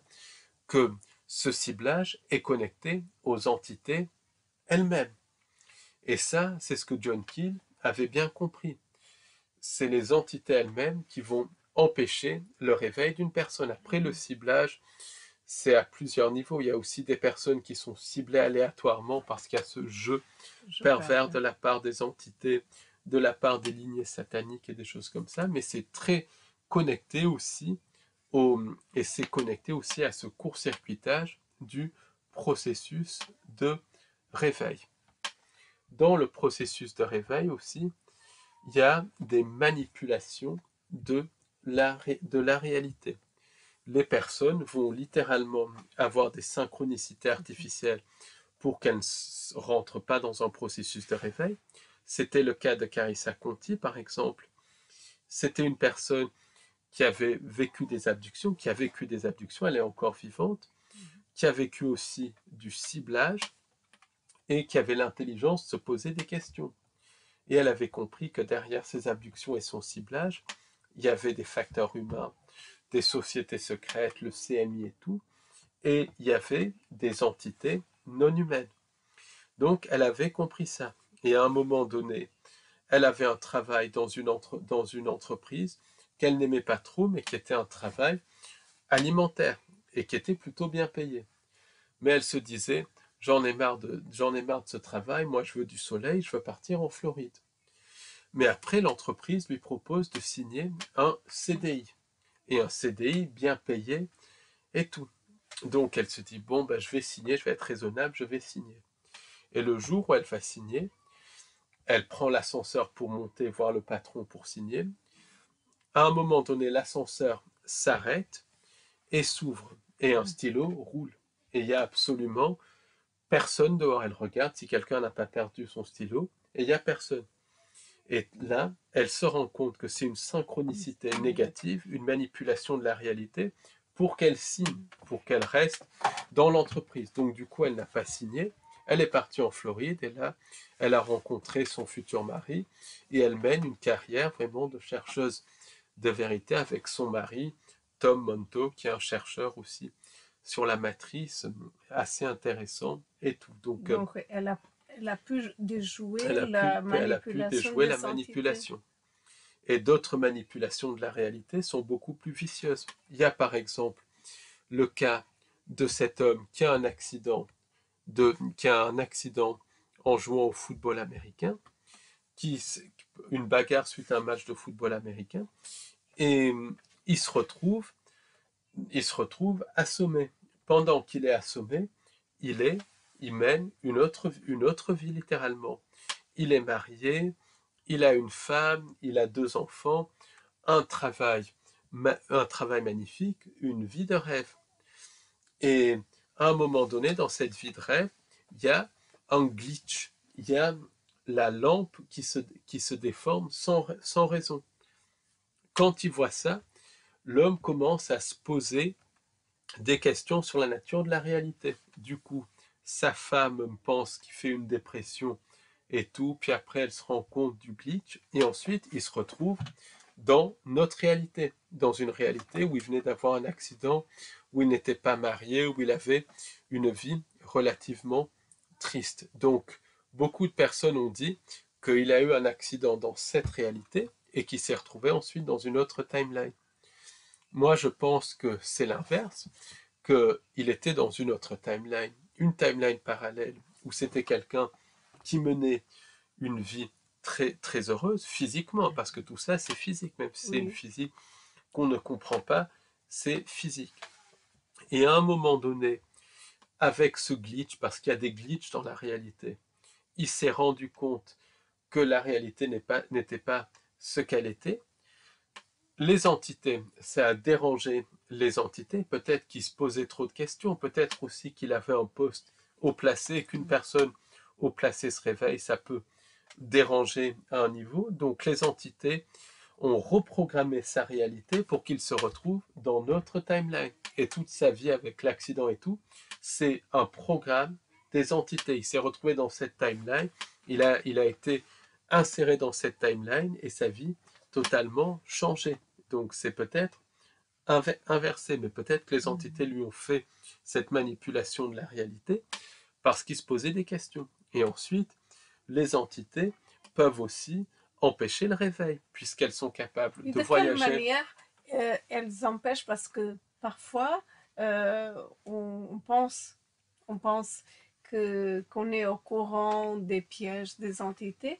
que ce ciblage est connecté aux entités elles-mêmes. Et ça, c'est ce que John Keel avait bien compris. C'est les entités elles-mêmes qui vont empêcher le réveil d'une personne. Après, le ciblage, c'est à plusieurs niveaux. Il y a aussi des personnes qui sont ciblées aléatoirement parce qu'il y a ce jeu pervers de la part des entités, de la part des lignées sataniques et des choses comme ça. Mais c'est très connecté aussi et c'est connecté aussi à ce court-circuitage du processus de réveil. Dans le processus de réveil aussi, il y a des manipulations de la réalité. Les personnes vont littéralement avoir des synchronicités artificielles pour qu'elles ne rentrent pas dans un processus de réveil. C'était le cas de Carissa Conti, par exemple. C'était une personne qui avait vécu des abductions, elle est encore vivante, qui a vécu aussi du ciblage et qui avait l'intelligence de se poser des questions. Et elle avait compris que derrière ces abductions et son ciblage, il y avait des facteurs humains, des sociétés secrètes, le CMI et tout, et il y avait des entités non humaines. Donc elle avait compris ça. Et à un moment donné, elle avait un travail dans une entreprise qu'elle n'aimait pas trop, mais qui était un travail alimentaire et qui était plutôt bien payé. Mais elle se disait, j'en ai marre de ce travail, moi je veux du soleil, je veux partir en Floride. Mais après, l'entreprise lui propose de signer un CDI. Et un CDI bien payé et tout. Donc elle se dit, bon, ben, je vais signer, je vais être raisonnable, je vais signer. Et le jour où elle va signer, elle prend l'ascenseur pour monter voir le patron pour signer. À un moment donné, l'ascenseur s'arrête et s'ouvre. Et un stylo roule. Et il n'y a absolument personne dehors. Elle regarde si quelqu'un n'a pas perdu son stylo. Et il n'y a personne. Et là, elle se rend compte que c'est une synchronicité négative, une manipulation de la réalité pour qu'elle signe, pour qu'elle reste dans l'entreprise. Donc du coup, elle n'a pas signé. Elle est partie en Floride et là, elle a rencontré son futur mari et elle mène une carrière vraiment de chercheuse de vérité avec son mari, Tom Monto, qui est un chercheur aussi sur la matrice, assez intéressant et tout. Donc elle a pu déjouer la manipulation. Et d'autres manipulations de la réalité sont beaucoup plus vicieuses. Il y a par exemple le cas de cet homme qui a un accident, en jouant au football américain, une bagarre suite à un match de football américain, et il se retrouve assommé. Pendant qu'il est assommé, il mène une autre vie littéralement. Il est marié, il a une femme, il a 2 enfants, un travail magnifique, une vie de rêve. Et à un moment donné, dans cette vie de rêve, il y a un glitch, il y a la lampe qui se déforme sans raison. Quand il voit ça, l'homme commence à se poser des questions sur la nature de la réalité. Du coup, sa femme pense qu'il fait une dépression et tout, puis après elle se rend compte du glitch, et ensuite il se retrouve dans notre réalité, dans une réalité où il venait d'avoir un accident, où il n'était pas marié, où il avait une vie relativement triste. Donc, beaucoup de personnes ont dit qu'il a eu un accident dans cette réalité et qu'il s'est retrouvé ensuite dans une autre timeline. Moi, je pense que c'est l'inverse, qu'il était dans une autre timeline, une timeline parallèle, où c'était quelqu'un qui menait une vie très, très heureuse, physiquement, parce que tout ça, c'est physique, même si c'est une physique qu'on ne comprend pas, c'est physique. Et à un moment donné, avec ce glitch, parce qu'il y a des glitches dans la réalité, il s'est rendu compte que la réalité n'était pas ce qu'elle était. Les entités, ça a dérangé les entités, peut-être qu'il se posait trop de questions, peut-être aussi qu'il avait un poste haut placé, qu'une personne haut placée se réveille, ça peut déranger à un niveau. Donc les entités ont reprogrammé sa réalité pour qu'il se retrouve dans notre timeline. Et toute sa vie avec l'accident et tout, c'est un programme des entités. Il s'est retrouvé dans cette timeline, il a été inséré dans cette timeline et sa vie totalement changée. Donc c'est peut-être inversé, mais peut-être que les entités lui ont fait cette manipulation de la réalité parce qu'ils se posaient des questions. Et ensuite, les entités peuvent aussi empêcher le réveil, puisqu'elles sont capables Et de de quelle voyager. manière elles empêchent? Parce que parfois, on pense qu'on est au courant des pièges des entités,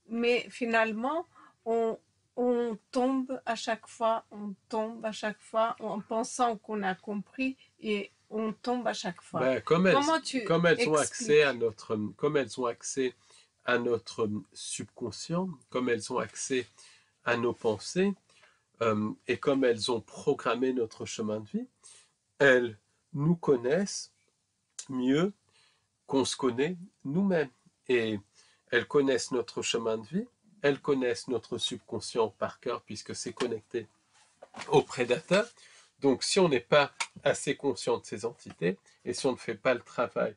mais finalement, on, on tombe à chaque fois, en pensant qu'on a compris et on tombe à chaque fois. Ben, Comment tu comme elles ont accès à expliques? comme elles ont accès à notre subconscient, comme elles ont accès à nos pensées, et comme elles ont programmé notre chemin de vie, elles nous connaissent mieux qu'on se connaît nous-mêmes. Et elles connaissent notre chemin de vie, elles connaissent notre subconscient par cœur puisque c'est connecté au prédateur. Donc si on n'est pas assez conscient de ces entités et si on ne fait pas le travail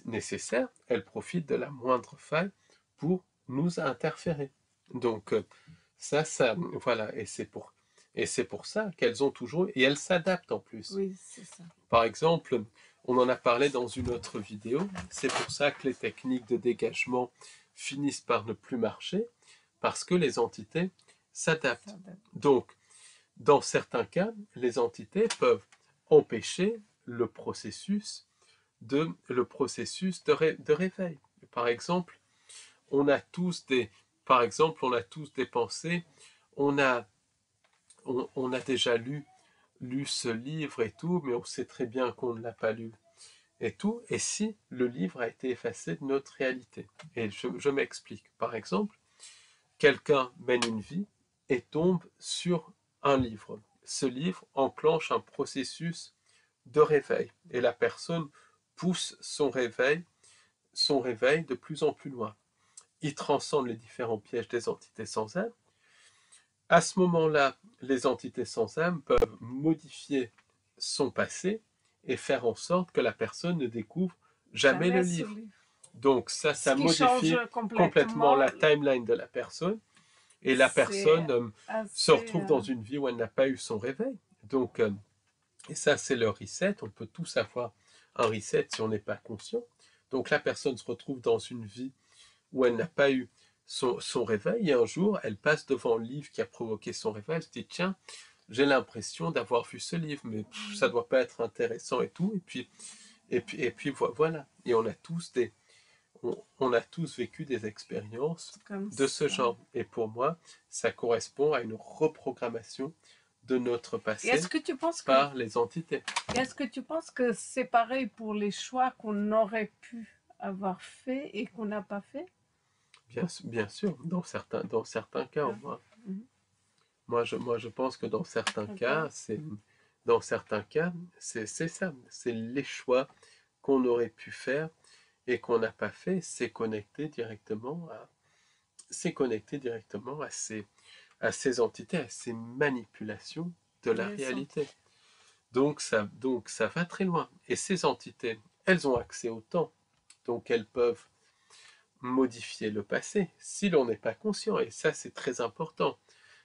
nécessaire, elles profitent de la moindre faille pour nous interférer. Donc ça, voilà, et c'est pour ça qu'elles ont toujours, et elles s'adaptent en plus. Oui, c'est ça. Par exemple, on en a parlé dans une autre vidéo, c'est pour ça que les techniques de dégagement finissent par ne plus marcher, parce que les entités s'adaptent. Donc, dans certains cas, les entités peuvent empêcher le processus de réveil. Par exemple, on a tous des pensées, on a déjà lu ce livre et tout, mais on sait très bien qu'on ne l'a pas lu et tout, et si le livre a été effacé de notre réalité. Et je m'explique. Par exemple, quelqu'un mène une vie et tombe sur un livre. Ce livre enclenche un processus de réveil, et la personne pousse son réveil de plus en plus loin. Il transcende les différents pièges des entités sans âme. À ce moment-là, les entités sans âme peuvent modifier son passé et faire en sorte que la personne ne découvre jamais le livre. Donc ça modifie complètement la timeline de la personne et la personne se retrouve dans une vie où elle n'a pas eu son réveil. Donc, et ça c'est le reset, on peut tous avoir un reset si on n'est pas conscient. Donc la personne se retrouve dans une vie où elle n'a pas eu son réveil, et un jour, elle passe devant le livre qui a provoqué son réveil, elle se dit, tiens, j'ai l'impression d'avoir vu ce livre, mais ça doit pas être intéressant et tout, et puis voilà. Et on a tous vécu des expériences de ce genre. Et pour moi, ça correspond à une reprogrammation de notre passé par les entités. Est-ce que tu penses que c'est pareil pour les choix qu'on aurait pu avoir fait et qu'on n'a pas fait? Bien sûr, dans certains cas au moins. Moi, je pense que dans certains cas, c'est ça. C'est les choix qu'on aurait pu faire et qu'on n'a pas fait. C'est connecté directement à ces entités, à ces manipulations de la réalité. Donc ça va très loin. Et ces entités, elles ont accès au temps. Donc elles peuvent modifier le passé si l'on n'est pas conscient. Et ça, c'est très important.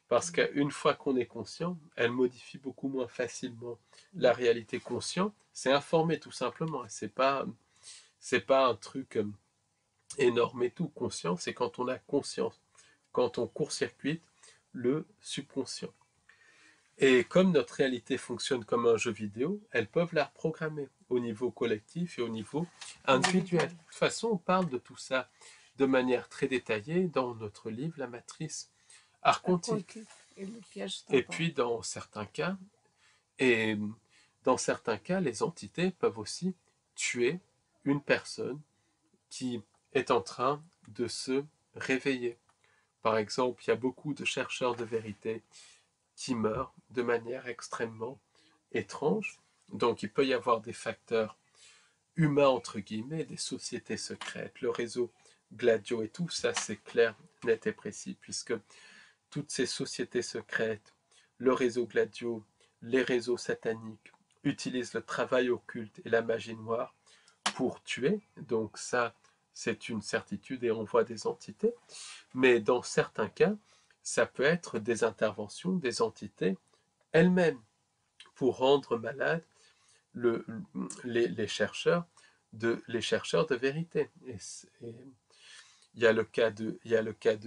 Parce qu'une fois qu'on est conscient, elle modifie beaucoup moins facilement la réalité. Conscient, c'est informé tout simplement. C'est pas un truc énorme et tout. Conscient, c'est quand on a conscience, quand on court-circuite le subconscient. Et comme notre réalité fonctionne comme un jeu vidéo, elles peuvent la reprogrammer au niveau collectif et au niveau individuel. De toute façon, on parle de tout ça de manière très détaillée dans notre livre La Matrice Archontique. Et puis dans certains cas, les entités peuvent aussi tuer une personne qui est en train de se réveiller. Par exemple, il y a beaucoup de chercheurs de vérité qui meurent de manière extrêmement étrange. Donc il peut y avoir des facteurs humains, entre guillemets, des sociétés secrètes, le réseau Gladio et tout, ça c'est clair, net et précis, puisque toutes ces sociétés secrètes, le réseau Gladio, les réseaux sataniques, utilisent le travail occulte et la magie noire pour tuer. Donc ça, c'est une certitude et on voit des entités. Mais dans certains cas, ça peut être des interventions des entités elles-mêmes pour rendre malades les chercheurs de vérité. Et il y a le cas de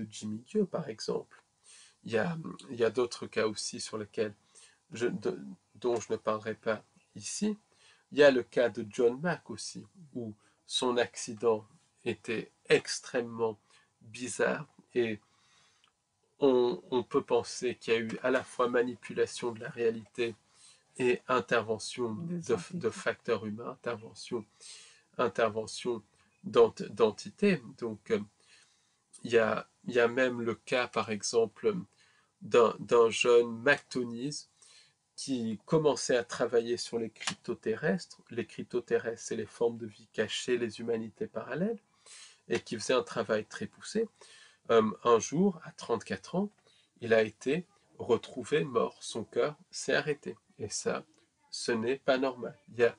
Jimmy Dieu, par exemple. Il y a d'autres cas aussi sur lesquels dont je ne parlerai pas ici. Il y a le cas de John Mack aussi, où son accident était extrêmement bizarre et on peut penser qu'il y a eu à la fois manipulation de la réalité et intervention de facteurs humains, intervention d'entités. Donc, il y a même le cas, par exemple, d'un jeune Mactonise qui commençait à travailler sur les cryptoterrestres. Les cryptoterrestres, c'est les formes de vie cachées, les humanités parallèles, et qui faisait un travail très poussé. Un jour, à 34 ans, il a été retrouvé mort. Son cœur s'est arrêté. Et ça, ce n'est pas normal. Il y a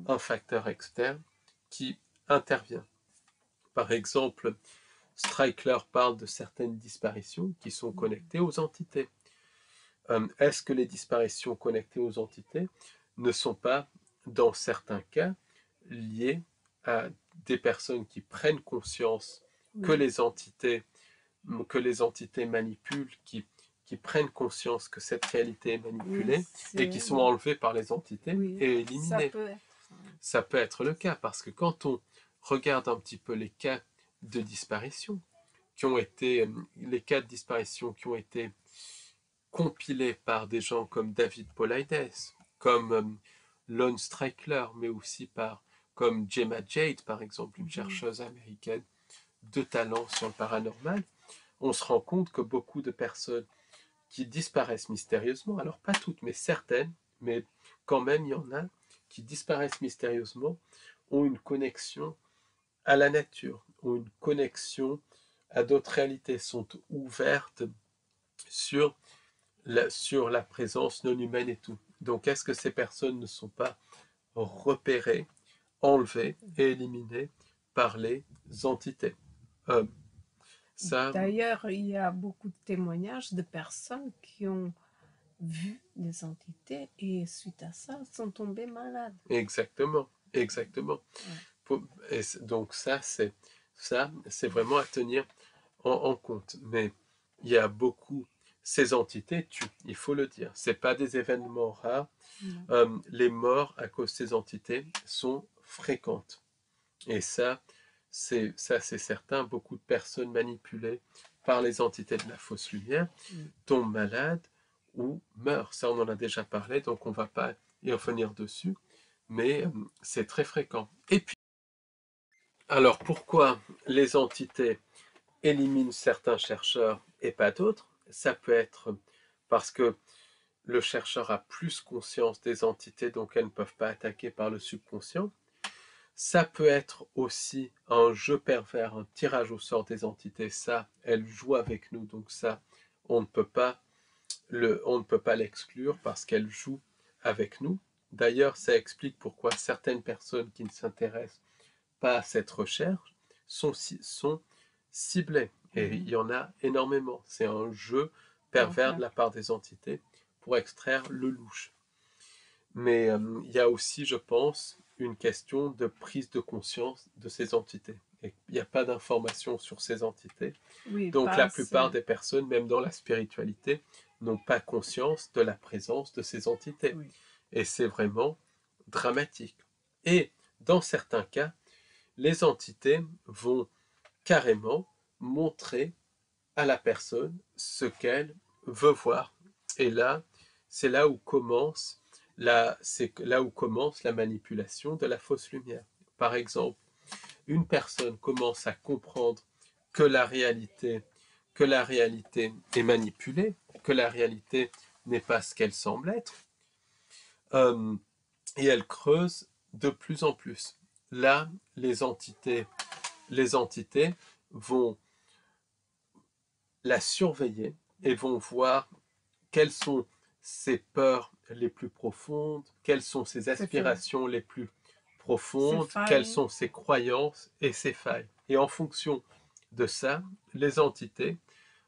un facteur externe qui intervient. Par exemple, Stryker parle de certaines disparitions qui sont connectées aux entités. Est-ce que les disparitions connectées aux entités ne sont pas, dans certains cas, liées à des personnes qui prennent conscience que les entités manipulent, qui prennent conscience que cette réalité est manipulée et qui sont enlevées par les entités et éliminées. Ça peut être le cas, parce que quand on regarde un petit peu les cas de disparition qui ont été compilés par des gens comme David Paulides, comme Lon Stryker, mais aussi comme Gemma Jade, par exemple, une chercheuse américaine de talent sur le paranormal, on se rend compte que beaucoup de personnes qui disparaissent mystérieusement, alors pas toutes, mais certaines, mais quand même il y en a qui disparaissent mystérieusement, ont une connexion à la nature, ont une connexion à d'autres réalités, sont ouvertes sur la présence non humaine et tout. Donc est-ce que ces personnes ne sont pas repérées, enlevées et éliminées par les entités? D'ailleurs, il y a beaucoup de témoignages de personnes qui ont vu des entités et suite à ça sont tombées malades. Exactement. Et donc ça, c'est vraiment à tenir en compte. Mais il y a beaucoup, ces entités tuent, il faut le dire. C'est pas des événements rares. Les morts à cause de ces entités sont fréquentes. Et ça, c'est certain. Beaucoup de personnes manipulées par les entités de la fausse lumière tombent malades ou meurent. Ça, on en a déjà parlé, donc on ne va pas y revenir dessus. Mais c'est très fréquent. Et puis, alors pourquoi les entités éliminent certains chercheurs et pas d'autres? Ça peut être parce que le chercheur a plus conscience des entités, donc elles ne peuvent pas attaquer par le subconscient. Ça peut être aussi un jeu pervers, un tirage au sort des entités. Ça, elles jouent avec nous, donc ça, on ne peut pas l'exclure parce qu'elles jouent avec nous. D'ailleurs, ça explique pourquoi certaines personnes qui ne s'intéressent pas à cette recherche sont ciblées. Et il y en a énormément. C'est un jeu pervers de la part des entités pour extraire le louche. Mais il y a aussi, je pense, une question de prise de conscience de ces entités. Et il n'y a pas d'informations sur ces entités. Donc la plupart des personnes, même dans la spiritualité, n'ont pas conscience de la présence de ces entités. Et c'est vraiment dramatique. Et dans certains cas, les entités vont carrément montrer à la personne ce qu'elle veut voir. Et là, c'est là où commence la manipulation de la fausse lumière. Par exemple, une personne commence à comprendre que la réalité est manipulée, que la réalité n'est pas ce qu'elle semble être, et elle creuse de plus en plus. Là, les entités vont la surveiller et vont voir quelles sont ses peurs les plus profondes, quelles sont ses aspirations les plus profondes, quelles sont ses croyances et ses failles. Et en fonction de ça, les entités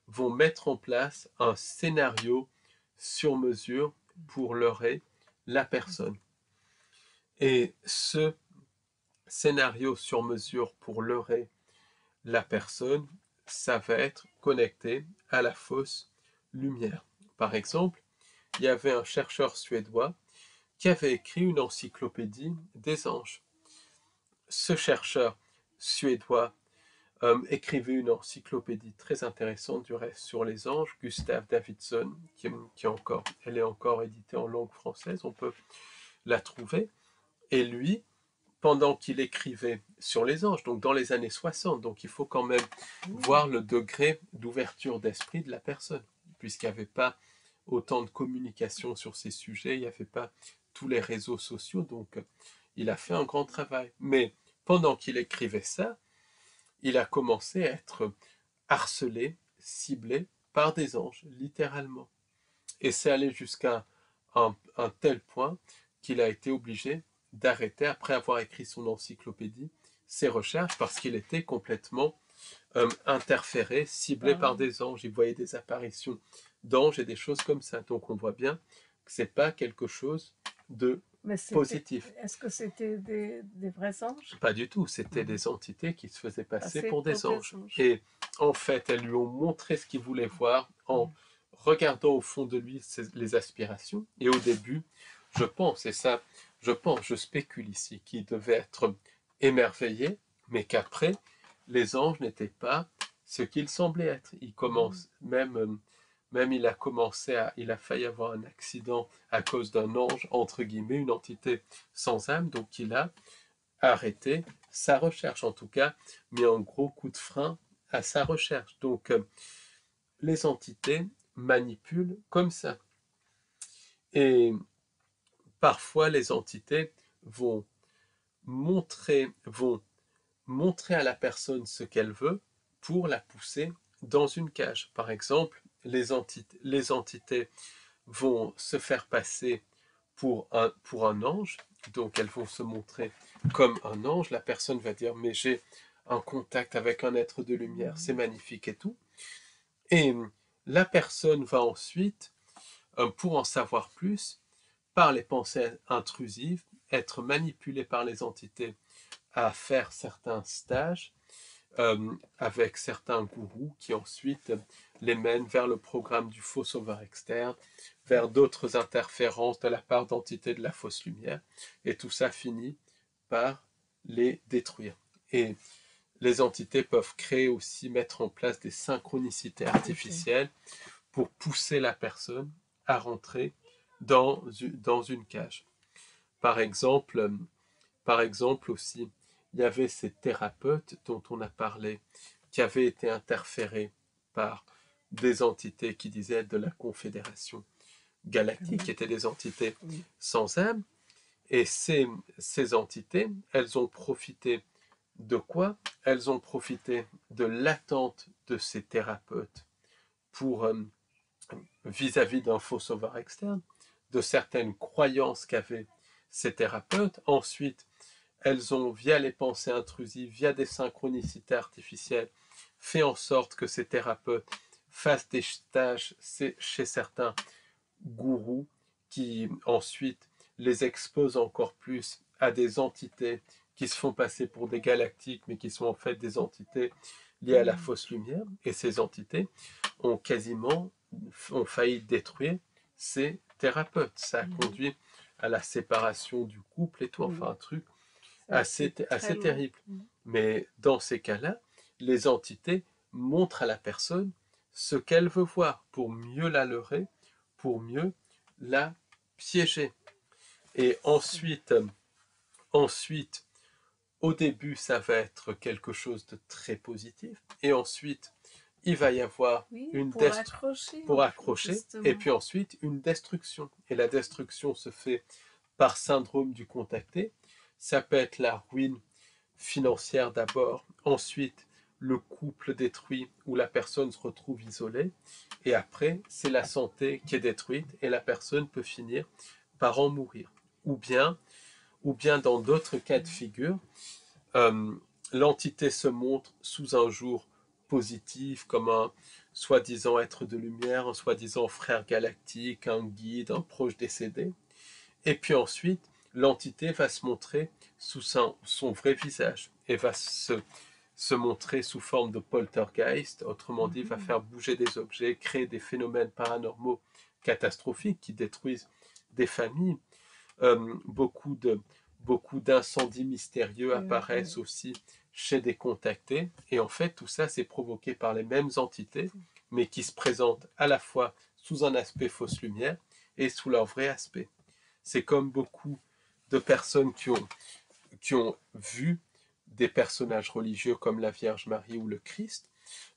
vont mettre en place un scénario sur mesure pour leurrer la personne. Et ce scénario sur mesure pour leurrer la personne, ça va être connecté à la fausse lumière. Par exemple, il y avait un chercheur suédois qui avait écrit une encyclopédie des anges. Ce chercheur suédois écrivait une encyclopédie très intéressante du reste sur les anges, Gustav Davidson, elle est encore éditée en langue française, on peut la trouver. Et lui, pendant qu'il écrivait sur les anges, donc dans les années 60, donc il faut quand même voir le degré d'ouverture d'esprit de la personne, puisqu'il n'y avait pas autant de communication sur ces sujets, il n'y avait pas tous les réseaux sociaux, donc il a fait un grand travail. Mais pendant qu'il écrivait ça, il a commencé à être harcelé, ciblé par des anges, littéralement. Et c'est allé jusqu'à un tel point qu'il a été obligé d'arrêter, après avoir écrit son encyclopédie, ses recherches, parce qu'il était complètement interféré, ciblé par des anges. Il voyait des apparitions d'anges et des choses comme ça. Donc on voit bien que ce n'est pas quelque chose de positif. Est-ce que c'était des vrais anges? Pas du tout, c'était des entités qui se faisaient passer pour des anges. Et en fait, elles lui ont montré ce qu'il voulait voir en regardant au fond de lui les aspirations. Et au début, je pense, je spécule ici, qu'il devait être émerveillé, mais qu'après, les anges n'étaient pas ce qu'ils semblaient être. Il commence même il a failli avoir un accident à cause d'un ange, entre guillemets, une entité sans âme, donc il a arrêté sa recherche, en tout cas, mis un gros coup de frein à sa recherche. Donc, les entités manipulent comme ça. Et parfois, les entités vont montrer à la personne ce qu'elle veut pour la pousser dans une cage. Par exemple, les entités vont se faire passer pour un ange, donc elles vont se montrer comme un ange. La personne va dire, mais j'ai un contact avec un être de lumière, c'est magnifique et tout. Et la personne va ensuite, pour en savoir plus, par les pensées intrusives, être manipulée par les entités à faire certains stages avec certains gourous qui ensuite les mènent vers le programme du faux sauveur externe, vers d'autres interférences de la part d'entités de la fausse lumière, et tout ça finit par les détruire. Et les entités peuvent créer aussi, mettre en place des synchronicités artificielles pour pousser la personne à rentrer dans une cage. Par exemple aussi, il y avait ces thérapeutes dont on a parlé, qui avaient été interférés par des entités qui disaient être de la Confédération galactique, qui étaient des entités sans âme. Et ces entités, elles ont profité de quoi? Elles ont profité de l'attente de ces thérapeutes pour vis-à-vis d'un faux sauveur externe, de certaines croyances qu'avaient ces thérapeutes. Ensuite, elles ont, via les pensées intrusives, via des synchronicités artificielles, fait en sorte que ces thérapeutes fassent des stages chez certains gourous qui ensuite les exposent encore plus à des entités qui se font passer pour des galactiques, mais qui sont en fait des entités liées à la fausse lumière. Et ces entités ont failli détruire ces thérapeutes. Ça a conduit à la séparation du couple et tout, enfin un truc assez terrible. Mais dans ces cas-là, les entités montrent à la personne ce qu'elle veut voir pour mieux la leurrer, pour mieux la piéger. Et ensuite, au début, ça va être quelque chose de très positif. Et ensuite, il va y avoir pour accrocher et puis ensuite une destruction. Et la destruction se fait par syndrome du contacté. Ça peut être la ruine financière d'abord, ensuite le couple détruit où la personne se retrouve isolée. Et après, c'est la santé qui est détruite et la personne peut finir par en mourir. Ou bien dans d'autres cas de figure, l'entité se montre sous un jour positif, comme un soi-disant être de lumière, un soi-disant frère galactique, un guide, un proche décédé. Et puis ensuite, l'entité va se montrer sous son vrai visage et va se montrer sous forme de poltergeist, autrement dit, va faire bouger des objets, créer des phénomènes paranormaux catastrophiques qui détruisent des familles. Beaucoup d'incendies mystérieux apparaissent aussi chez des contactés. Et en fait, tout ça, c'est provoqué par les mêmes entités, mais qui se présentent à la fois sous un aspect fausse lumière et sous leur vrai aspect. C'est comme beaucoup de personnes qui ont vu des personnages religieux comme la Vierge Marie ou le Christ,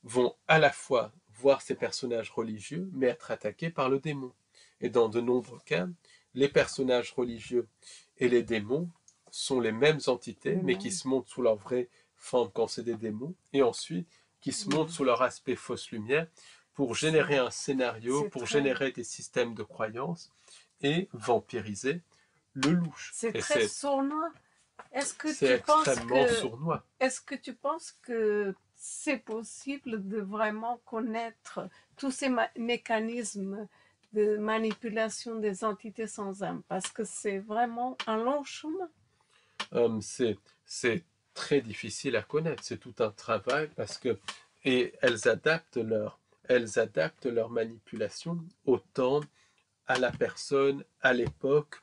vont à la fois voir ces personnages religieux, mais être attaqués par le démon. Et dans de nombreux cas, les personnages religieux et les démons sont les mêmes entités, mais qui se montrent sous leur vraie forme quand c'est des démons, et ensuite qui se montrent sous leur aspect fausse lumière pour générer un scénario, pour générer des systèmes de croyances et vampiriser le louche. C'est très sournois. C'est extrêmement sournois. Est-ce que tu penses que c'est possible de vraiment connaître tous ces mécanismes de manipulation des entités sans âme? Parce que c'est vraiment un long chemin. C'est très difficile à connaître. C'est tout un travail parce que et elles adaptent leur manipulation autant à la personne, à l'époque.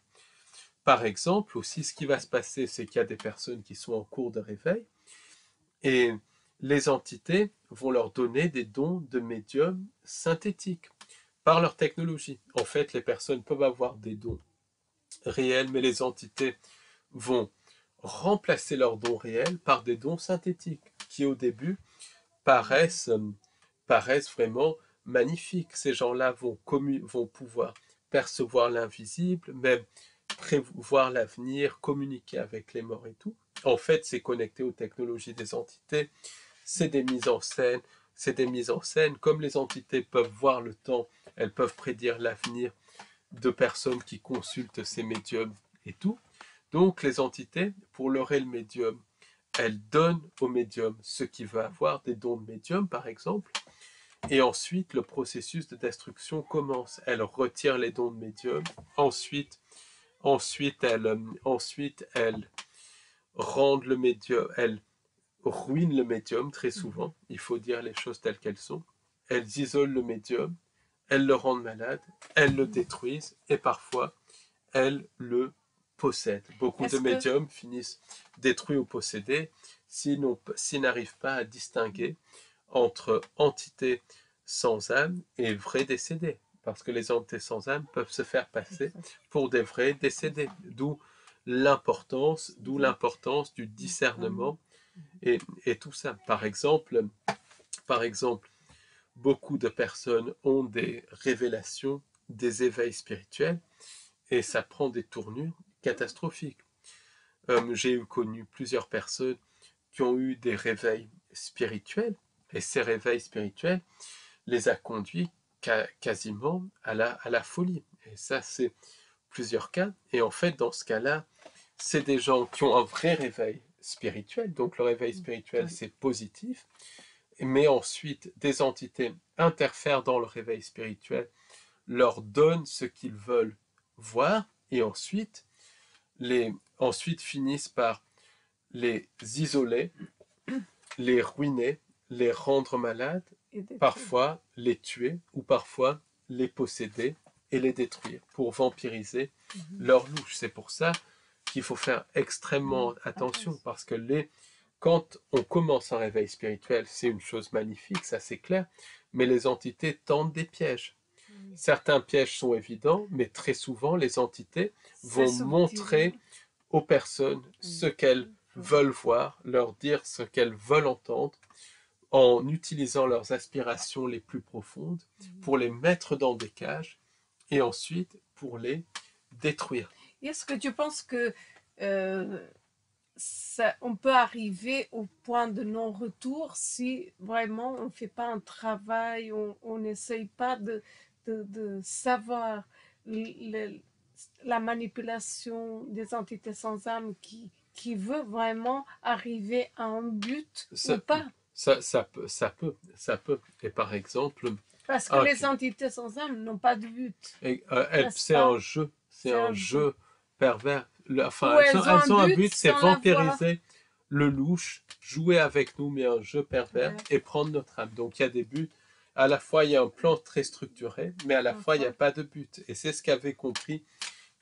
Par exemple, aussi, ce qui va se passer, c'est qu'il y a des personnes qui sont en cours de réveil et les entités vont leur donner des dons de médium synthétiques par leur technologie. En fait, les personnes peuvent avoir des dons réels, mais les entités vont remplacer leurs dons réels par des dons synthétiques qui, au début, paraissent vraiment magnifiques. Ces gens-là vont pouvoir percevoir l'invisible, même prévoir l'avenir, communiquer avec les morts et tout. En fait, c'est connecté aux technologies des entités, c'est des mises en scène, comme les entités peuvent voir le temps, elles peuvent prédire l'avenir de personnes qui consultent ces médiums et tout. Donc les entités, pour leurrer le médium, elles donnent au médium ce qu'il veut avoir, des dons de médium par exemple, et ensuite le processus de destruction commence. Elles retirent les dons de médium, ensuite elles rendent le médium, elles ruinent le médium très souvent, il faut dire les choses telles qu'elles sont. Elles isolent le médium, elles le rendent malade, elles le détruisent et parfois elles le possèdent. Beaucoup de médiums finissent détruits ou possédés s'ils n'arrivent pas à distinguer entre entités sans âme et vrais décédés. Parce que les entités sans âme peuvent se faire passer pour des vrais décédés. D'où l'importance du discernement et tout ça. Par exemple, beaucoup de personnes ont des révélations, des éveils spirituels, et ça prend des tournures catastrophiques. J'ai connu plusieurs personnes qui ont eu des réveils spirituels, et ces réveils spirituels les a conduits quasiment à la folie. Et ça, c'est plusieurs cas. Et en fait, dans ce cas-là, c'est des gens qui ont un vrai réveil spirituel. Donc le réveil spirituel, c'est positif. Mais ensuite, des entités interfèrent dans le réveil spirituel, leur donnent ce qu'ils veulent voir, et ensuite finissent par les isoler, les ruiner, les rendre malades, parfois les tuer ou parfois les posséder et les détruire pour vampiriser leur louche. C'est pour ça qu'il faut faire extrêmement attention parce que quand on commence un réveil spirituel, c'est une chose magnifique, ça c'est clair, mais les entités tentent des pièges. Certains pièges sont évidents, mais très souvent les entités vont montrer aux personnes ce qu'elles veulent voir, leur dire ce qu'elles veulent entendre, en utilisant leurs aspirations les plus profondes pour les mettre dans des cages et ensuite pour les détruire. Est-ce que tu penses que on peut arriver au point de non-retour si vraiment on ne fait pas un travail, on n'essaye pas de savoir la manipulation des entités sans âme qui veut vraiment arriver à un but ou Ça, pas. ça peut. Et par exemple, Parce que un, les entités sans âme n'ont pas de but, n'est-ce c'est pas? un jeu, c'est C'est un un jeu. jeu pervers. Ou Enfin, elles ont un elles ont un but but, c'est sans l'avoir. vampiriser le louche, jouer avec nous, mais un jeu pervers, Ouais. et prendre notre âme. Donc il y a des buts. À la fois, il y a un plan très structuré, mais à la fois, il n'y a pas de but. Et c'est ce qu'avait compris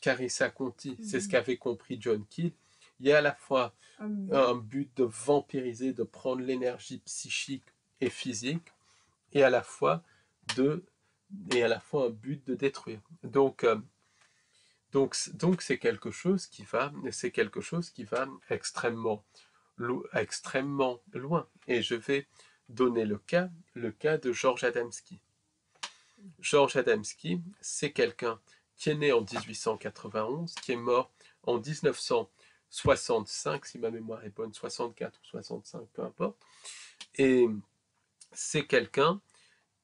Carissa Conti, c'est ce qu'avait compris John Keel. Il y a à la fois un but de vampiriser, de prendre l'énergie psychique et physique, et à la fois un but de détruire. Donc c'est quelque chose qui va extrêmement loin. Et je vais donner le cas de Georges Adamski. Georges Adamski, c'est quelqu'un qui est né en 1891, qui est mort en 1965, si ma mémoire est bonne, 64 ou 65, peu importe. Et c'est quelqu'un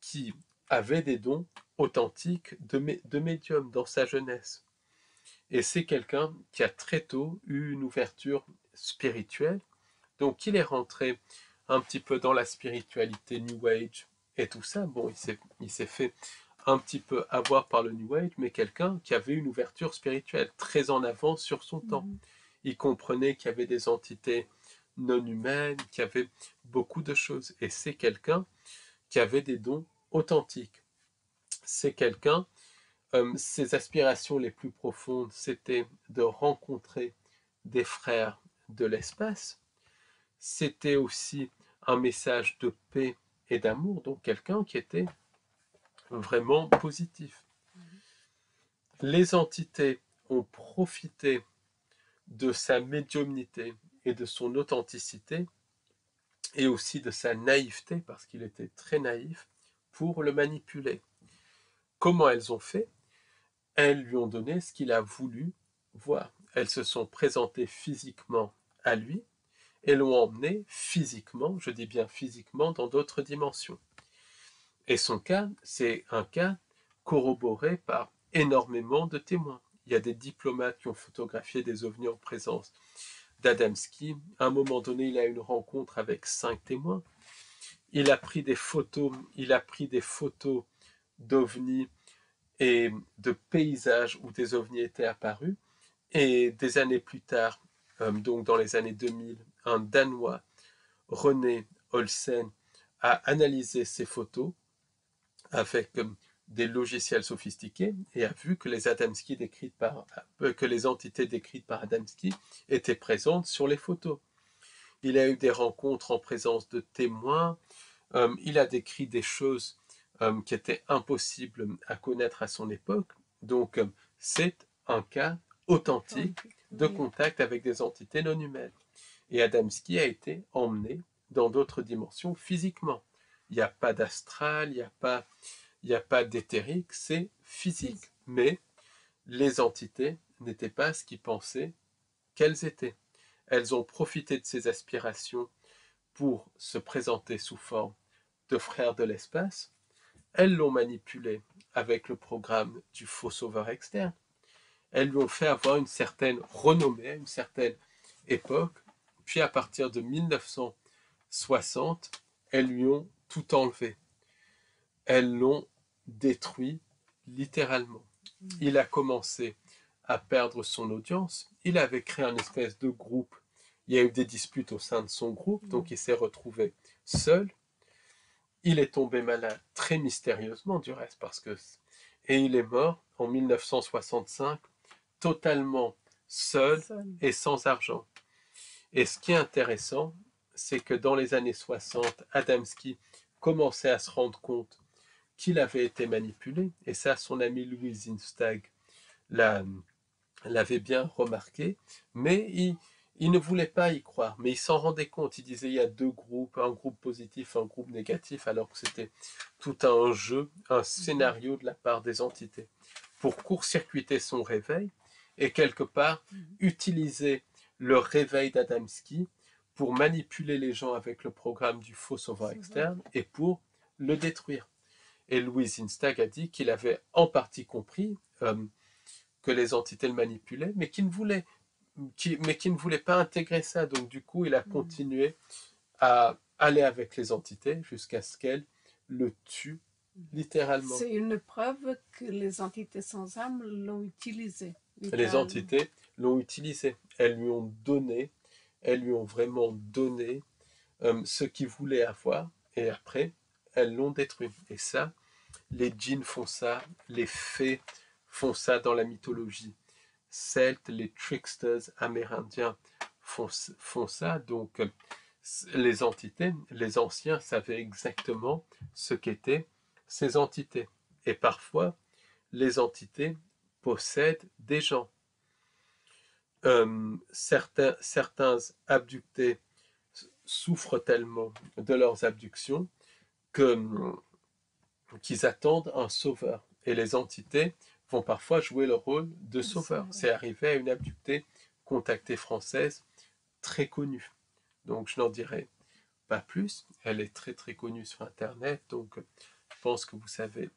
qui avait des dons authentiques de médium dans sa jeunesse. Et c'est quelqu'un qui a très tôt eu une ouverture spirituelle. Donc il est rentré un petit peu dans la spiritualité New Age et tout ça. Bon, il s'est fait un petit peu avoir par le New Age, mais quelqu'un qui avait une ouverture spirituelle très en avance sur son temps. Il comprenait qu'il y avait des entités non humaines, qu'il y avait beaucoup de choses. Et c'est quelqu'un qui avait des dons authentiques. C'est quelqu'un, ses aspirations les plus profondes, c'était de rencontrer des frères de l'espace. C'était aussi un message de paix et d'amour, donc quelqu'un qui était vraiment positif. Les entités ont profité de sa médiumnité et de son authenticité, et aussi de sa naïveté, parce qu'il était très naïf, pour le manipuler. Comment elles ont fait? Elles lui ont donné ce qu'il a voulu voir. Elles se sont présentées physiquement à lui et l'ont emmené physiquement, je dis bien physiquement, dans d'autres dimensions. Et son cas, c'est un cas corroboré par énormément de témoins. Il y a des diplomates qui ont photographié des ovnis en présence d'Adamski. À un moment donné, il a eu une rencontre avec 5 témoins. Il a pris des photos d'ovnis et de paysages où des ovnis étaient apparus. Et des années plus tard, donc dans les années 2000, un Danois, René Olsen, a analysé ces photos avec des logiciels sophistiqués et a vu que les entités décrites par Adamski étaient présentes sur les photos. Il a eu des rencontres en présence de témoins. Il a décrit des choses qui étaient impossibles à connaître à son époque. Donc, c'est un cas authentique de contact avec des entités non humaines. Et Adamski a été emmené dans d'autres dimensions physiquement. Il n'y a pas d'astral, il n'y a pas d'éthérique, c'est physique. Mais les entités n'étaient pas ce qu'ils pensaient qu'elles étaient. Elles ont profité de ces aspirations pour se présenter sous forme de frères de l'espace. Elles l'ont manipulé avec le programme du faux sauveur externe. Elles lui ont fait avoir une certaine renommée, une certaine époque. Puis à partir de 1960, elles lui ont tout enlevé. Elles l'ont détruit littéralement. Il a commencé à perdre son audience. Il avait créé un espèce de groupe. Il y a eu des disputes au sein de son groupe, donc il s'est retrouvé seul. Il est tombé malade très mystérieusement du reste, et il est mort en 1965, totalement seul et sans argent. Et ce qui est intéressant, c'est que dans les années 60, Adamski commençait à se rendre compte qu'il avait été manipulé, et ça, son ami Louis Zinstag l'avait bien remarqué, mais il ne voulait pas y croire, mais il s'en rendait compte. Il disait il y a deux groupes, un groupe positif, un groupe négatif, alors que c'était tout un jeu, un scénario de la part des entités, pour court-circuiter son réveil et quelque part utiliser le réveil d'Adamski pour manipuler les gens avec le programme du faux sauveur externe et pour le détruire. Et Louis Instag a dit qu'il avait en partie compris que les entités le manipulaient, mais qu'il ne voulait pas intégrer ça. Donc du coup, il a continué à aller avec les entités jusqu'à ce qu'elles le tuent littéralement. C'est une preuve que les entités sans âme l'ont utilisé. Les entités l'ont utilisé. Elles lui ont vraiment donné ce qu'il voulait avoir, et après, elles l'ont détruit. Et ça, les djinns font ça, les fées font ça dans la mythologie celte, les tricksters amérindiens font ça. Donc, les entités, les anciens savaient exactement ce qu'étaient ces entités. Et parfois, les entités possèdent des gens. Certains abductés souffrent tellement de leurs abductions qu'ils attendent un sauveur. Et les entités vont parfois jouer le rôle de sauveur. C'est arrivé à une abductée contactée française très connue. Donc je n'en dirai pas plus. Elle est très très connue sur Internet, donc je pense que vous savez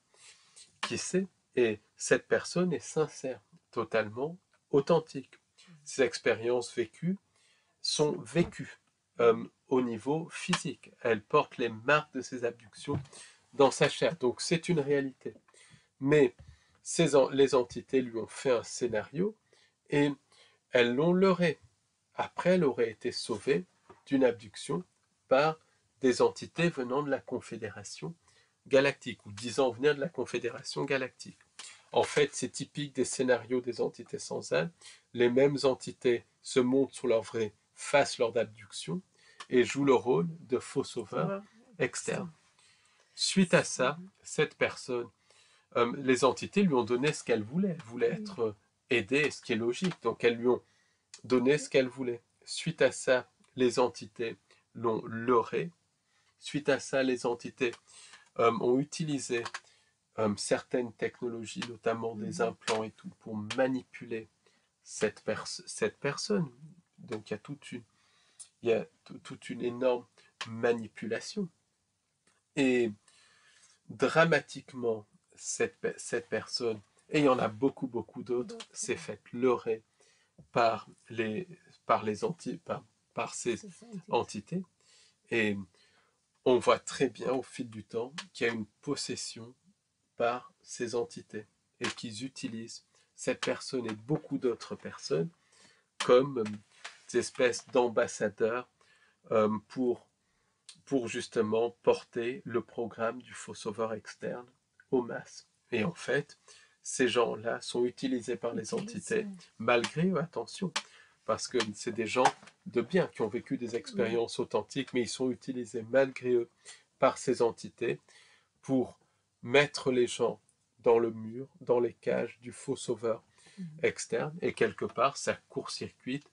qui c'est. Et cette personne est sincère, totalement authentique. Ces expériences vécues sont vécues au niveau physique. Elle porte les marques de ces abductions dans sa chair. Donc c'est une réalité. Mais les entités lui ont fait un scénario et elles l'ont leurré. Après, elle aurait été sauvée d'une abduction par des entités venant de la Confédération galactique, ou disant venir de la Confédération galactique. En fait, c'est typique des scénarios des entités sans âme. Les mêmes entités se montrent sur leur vraie face lors d'abduction et jouent le rôle de faux sauveurs externes. Suite à ça, cette personne, les entités lui ont donné ce qu'elle voulait. Elle voulait être aidée, ce qui est logique. Donc elles lui ont donné ce qu'elle voulait. Suite à ça, les entités l'ont leurré. Suite à ça, les entités ont utilisé certaines technologies, notamment des implants et tout, pour manipuler cette personne. Donc il y a toute une énorme manipulation. Et dramatiquement, cette personne, et il y en a beaucoup d'autres, s'est faite leurrer par ces entités. Et on voit très bien au fil du temps qu'il y a une possession par ces entités et qu'ils utilisent cette personne et beaucoup d'autres personnes comme des espèces d'ambassadeurs pour justement porter le programme du faux sauveur externe aux masses. Et en fait, ces gens-là sont utilisés par les entités, malgré eux, attention, parce que c'est des gens de bien qui ont vécu des expériences authentiques, mais ils sont utilisés malgré eux par ces entités pour mettre les gens dans le mur, dans les cages du faux sauveur externe, et quelque part, ça court-circuite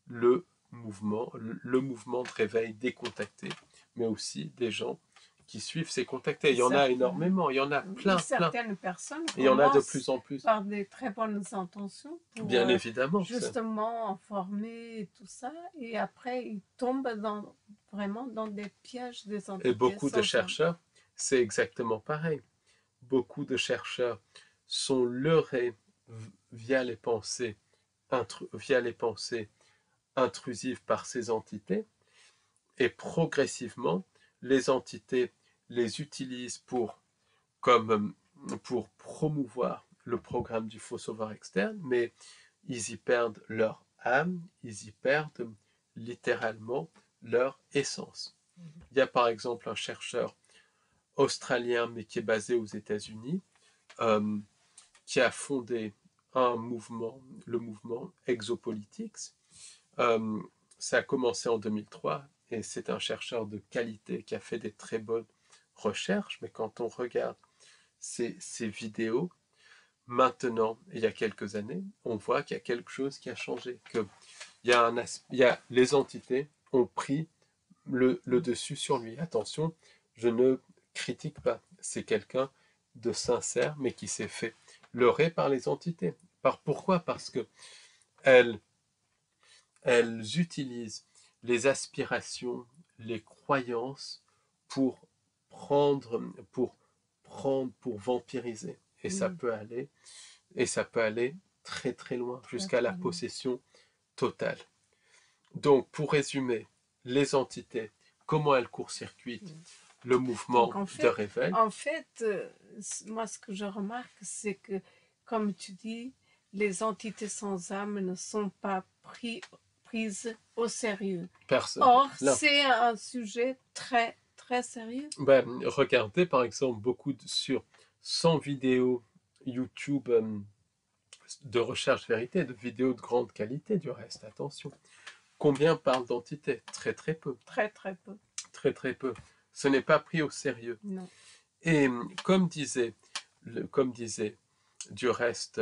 le mouvement de réveil des contactés, mais aussi des gens qui suivent ces contactés. Il y en a énormément, il y en a plein. Certaines personnes il y en a de plus en plus. Par des très bonnes intentions pour bien évidemment, justement former et tout ça, et après ils tombent vraiment dans des pièges des entités. Et beaucoup de chercheurs, c'est exactement pareil. Beaucoup de chercheurs sont leurrés via les pensées intrusives par ces entités, et progressivement, les entités les utilisent pour promouvoir le programme du faux sauveur externe, mais ils y perdent leur âme, ils y perdent littéralement leur essence. Il y a par exemple un chercheur australien, mais qui est basé aux États-Unis, qui a fondé le mouvement Exopolitics. Ça a commencé en 2003, et c'est un chercheur de qualité qui a fait des très bonnes recherches, mais quand on regarde ces vidéos, maintenant, il y a quelques années, on voit qu'il y a quelque chose qui a changé, que les entités ont pris le dessus sur lui. Attention, je ne critique pas, c'est quelqu'un de sincère, mais qui s'est fait leurrer par les entités. Pourquoi ? Parce que elles elles utilisent les aspirations, les croyances pour pour vampiriser. Et ça peut aller très très loin, jusqu'à la possession totale. Donc, pour résumer, les entités, comment elles court-circuitent le mouvement de réveil. En fait, moi, ce que je remarque, c'est que, comme tu dis, les entités sans âme ne sont pas prises au sérieux. Personne. Or, Non. c'est un sujet très, très sérieux. Ben, regardez, par exemple, sur 100 vidéos YouTube de recherche vérité, de vidéos de grande qualité, du reste, attention. Combien parlent d'entités? Très, très peu. Très, très peu. Très, très peu. Ce n'est pas pris au sérieux. Non. Et comme disait du reste,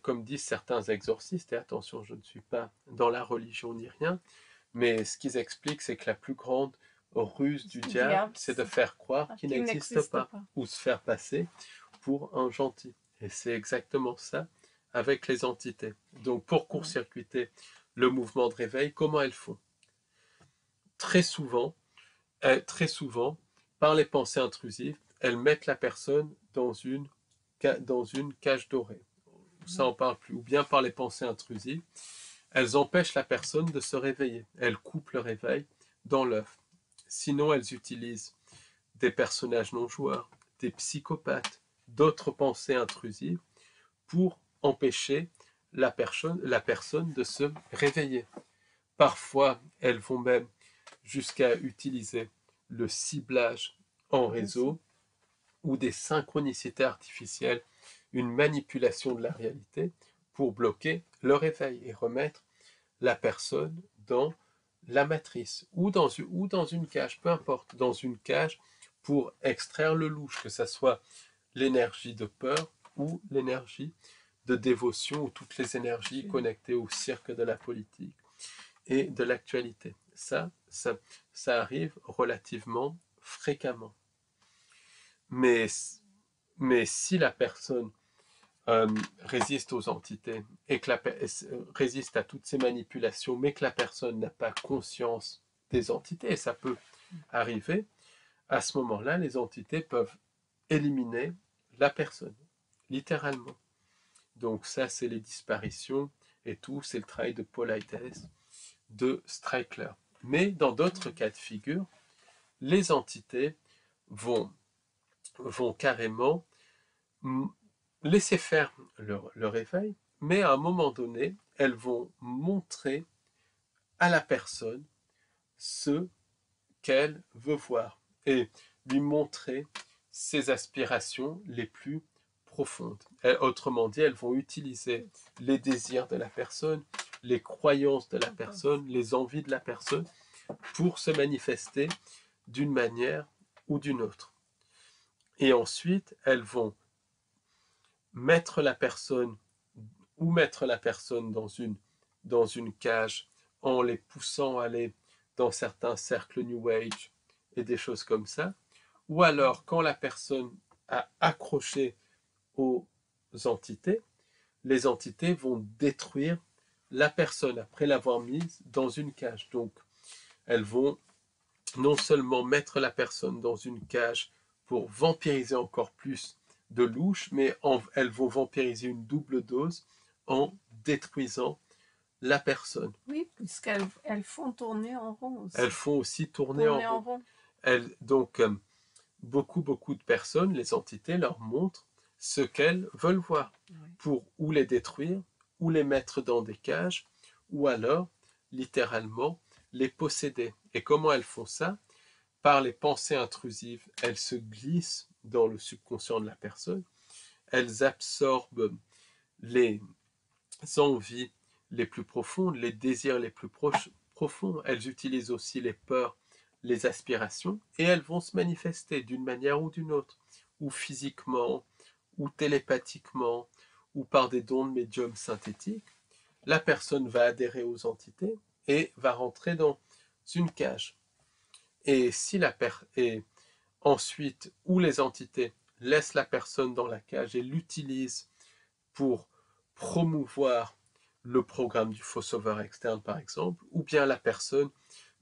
comme disent certains exorcistes, et attention, je ne suis pas dans la religion ni rien, mais ce qu'ils expliquent, c'est que la plus grande ruse du diable, c'est de faire croire qu'il n'existe pas, ou se faire passer pour un gentil. Et c'est exactement ça avec les entités. Donc, pour court-circuiter le mouvement de réveil, comment elles font? Très souvent, par les pensées intrusives, elles mettent la personne dans une cage dorée. Ça, on parle plus. Ou bien par les pensées intrusives, elles empêchent la personne de se réveiller. Elles coupent le réveil dans l'œuf. Sinon, elles utilisent des personnages non joueurs, des psychopathes, d'autres pensées intrusives pour empêcher la personne de se réveiller. Parfois, elles vont même jusqu'à utiliser le ciblage en réseau ou des synchronicités artificielles, une manipulation de la réalité pour bloquer le réveil et remettre la personne dans la matrice ou dans une cage, peu importe, dans une cage pour extraire le louche, que ce soit l'énergie de peur ou l'énergie de dévotion ou toutes les énergies connectées au cirque de la politique et de l'actualité. Ça arrive relativement fréquemment. Mais si la personne résiste aux entités et que résiste à toutes ces manipulations, mais que la personne n'a pas conscience des entités, et ça peut arriver, à ce moment-là, les entités peuvent éliminer la personne, littéralement. Donc ça, c'est les disparitions et tout, c'est le travail de Paulides, de Streichler. Mais dans d'autres cas de figure, les entités vont carrément laisser faire le réveil, mais à un moment donné, elles vont montrer à la personne ce qu'elle veut voir et lui montrer ses aspirations les plus profondes. Autrement dit, elles vont utiliser les désirs de la personne, les croyances de la personne, les envies de la personne pour se manifester d'une manière ou d'une autre. Et ensuite, elles vont mettre la personne dans une cage en les poussant à aller dans certains cercles New Age et des choses comme ça. Ou alors, quand la personne a accroché aux entités, les entités vont détruire la personne après l'avoir mise dans une cage. Donc, elles vont non seulement mettre la personne dans une cage pour vampiriser encore plus de louche, mais elles vont vampiriser une double dose en détruisant la personne. Oui, puisqu'elles font tourner en rond aussi. Elles font aussi tourner en rond. Donc, beaucoup de personnes, les entités, leur montrent ce qu'elles veulent voir pour ou les détruire, ou les mettre dans des cages, ou alors, littéralement, les posséder. Et comment elles font ça? Par les pensées intrusives, elles se glissent dans le subconscient de la personne, elles absorbent les envies les plus profondes, les désirs les plus profonds, elles utilisent aussi les peurs, les aspirations, et elles vont se manifester d'une manière ou d'une autre, ou physiquement, ou télépathiquement, ou par des dons de médium synthétiques. La personne va adhérer aux entités et va rentrer dans une cage. Et ensuite, où les entités laissent la personne dans la cage et l'utilisent pour promouvoir le programme du faux sauveur externe par exemple, ou bien la personne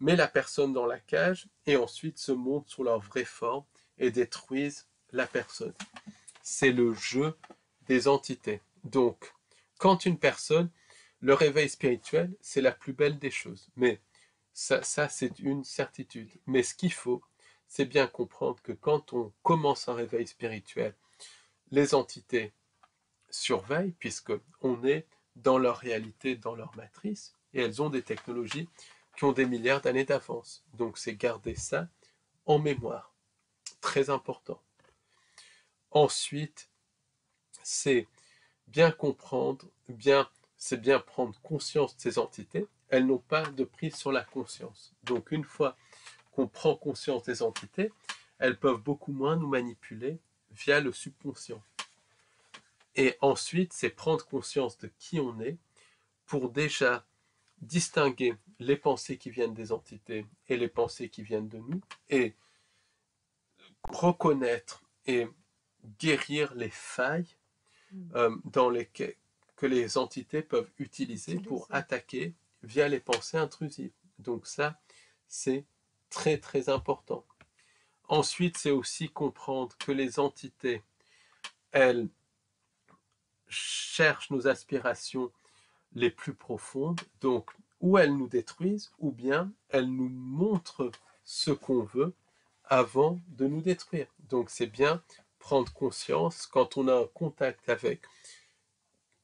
met la personne dans la cage et ensuite se montre sous leur vraie forme et détruisent la personne. C'est le jeu des entités. Donc, quand une personne, le réveil spirituel, c'est la plus belle des choses. Mais ça c'est une certitude. Mais ce qu'il faut, c'est bien comprendre que quand on commence un réveil spirituel, les entités surveillent, puisqu'on est dans leur réalité, dans leur matrice, et elles ont des technologies qui ont des milliards d'années d'avance. Donc c'est garder ça en mémoire. Très important. Ensuite, c'est bien comprendre, c'est bien prendre conscience de ces entités. Elles n'ont pas de prise sur la conscience. Donc une fois qu'on prend conscience des entités, elles peuvent beaucoup moins nous manipuler via le subconscient. Et ensuite, c'est prendre conscience de qui on est pour déjà distinguer les pensées qui viennent des entités et les pensées qui viennent de nous, et reconnaître et guérir les failles dans lesquelles que les entités peuvent utiliser pour attaquer via les pensées intrusives. Donc ça, c'est très très important. Ensuite, c'est aussi comprendre que les entités, elles cherchent nos aspirations les plus profondes, donc ou elles nous détruisent, ou bien elles nous montrent ce qu'on veut avant de nous détruire. Donc c'est bien prendre conscience quand on a un contact avec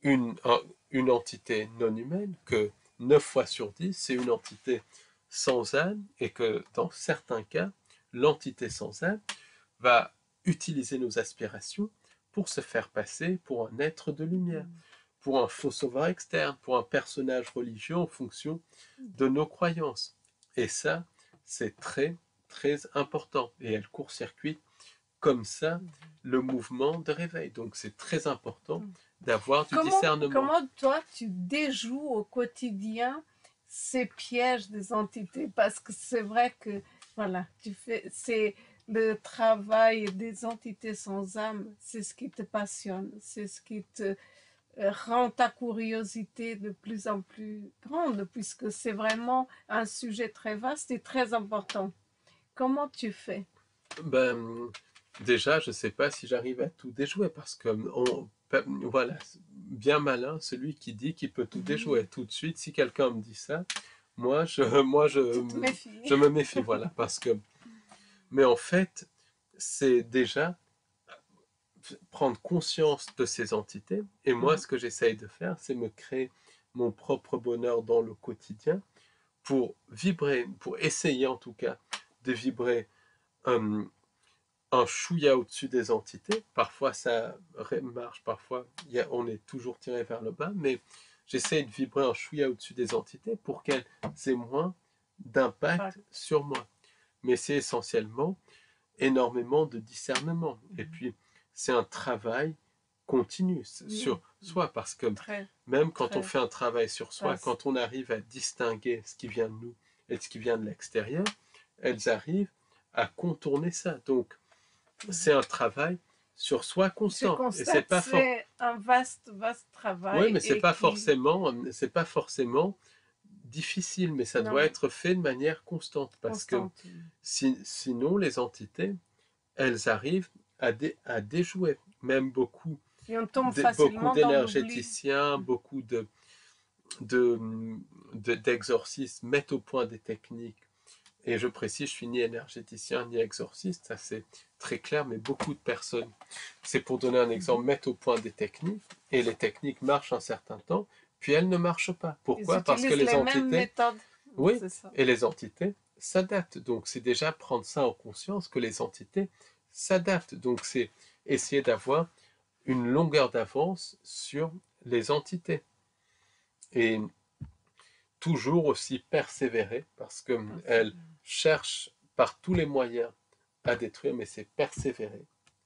une entité non humaine, que 9 fois sur 10, c'est une entité sans âme, et que dans certains cas, l'entité sans âme va utiliser nos aspirations pour se faire passer pour un être de lumière, pour un faux sauveur externe, pour un personnage religieux en fonction de nos croyances. Et ça, c'est très, très important. Et elle court-circuite comme ça le mouvement de réveil. Donc c'est très important d'avoir du discernement. Comment toi, tu déjoues au quotidien ces pièges des entités? Parce que c'est vrai que, voilà, c'est le travail des entités sans âme, c'est ce qui te passionne, c'est ce qui te rend ta curiosité de plus en plus grande, puisque c'est vraiment un sujet très vaste et très important. Comment tu fais? Déjà, je ne sais pas si j'arrive à tout déjouer, parce que voilà, bien malin celui qui dit qu'il peut tout déjouer. Tout de suite, si quelqu'un me dit ça, je me méfie, voilà, parce que. Mais en fait, c'est déjà prendre conscience de ces entités. Et moi, ce que j'essaye de faire, c'est me créer mon propre bonheur dans le quotidien pour vibrer, pour essayer en tout cas de vibrer un chouïa au-dessus des entités. Parfois ça marche, parfois on est toujours tiré vers le bas, mais j'essaie de vibrer un chouïa au-dessus des entités pour qu'elles aient moins d'impact sur moi. Mais c'est essentiellement énormément de discernement. Et puis c'est un travail continu sur soi, parce que même quand on fait un travail sur soi, quand on arrive à distinguer ce qui vient de nous et ce qui vient de l'extérieur, elles arrivent à contourner ça. Donc c'est un travail sur soi constant. Et c'est un vaste travail. Oui, mais c'est pas forcément difficile, mais ça doit être fait de manière constante, parce que sinon les entités, elles arrivent à déjouer. Même beaucoup d'énergéticiens, beaucoup d'exorcistes mettent au point des techniques. Et je précise, je suis ni énergéticien ni exorciste, ça c'est très clair, mais beaucoup de personnes, c'est pour donner un exemple, mettent au point des techniques, et les techniques marchent un certain temps, puis elles ne marchent pas. Pourquoi? Parce que les entités, oui, et les entités s'adaptent. Donc c'est déjà prendre ça en conscience, que les entités s'adaptent. Donc c'est essayer d'avoir une longueur d'avance sur les entités. Et toujours aussi persévérer, parce qu'elles cherchent par tous les moyens à détruire, mais c'est persévérer.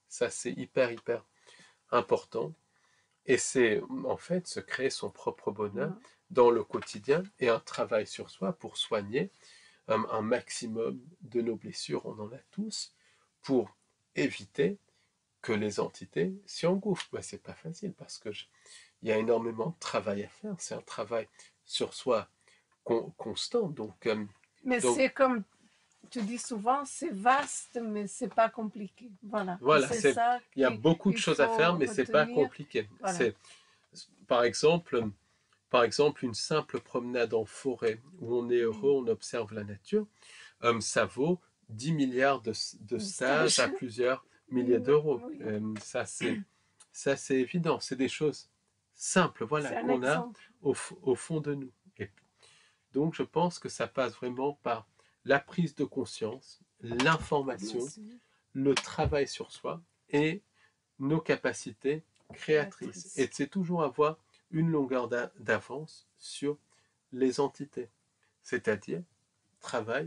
Ça, c'est hyper, hyper important. Et c'est en fait se créer son propre bonheur dans le quotidien, et un travail sur soi pour soigner un maximum de nos blessures, on en a tous, pour éviter que les entités s'y engouffrent. C'est pas facile, parce que il y a énormément de travail à faire. C'est un travail sur soi constant. Mais donc c'est comme tu dis souvent, c'est vaste, mais c'est pas compliqué. Voilà. voilà, C'est ça il y a beaucoup de qu'il choses à faire, faut mais c'est pas retenir. compliqué. Voilà. Par exemple, une simple promenade en forêt où on est heureux, on observe la nature, ça vaut 10 milliards de stages à plusieurs milliers d'euros. Oui. Ça, c'est évident. C'est des choses simples, voilà, C'est un qu'on a exemple. au fond de nous. Et donc, je pense que ça passe vraiment par la prise de conscience, l'information, le travail sur soi et nos capacités créatrices. Et c'est toujours avoir une longueur d'avance sur les entités. C'est-à-dire,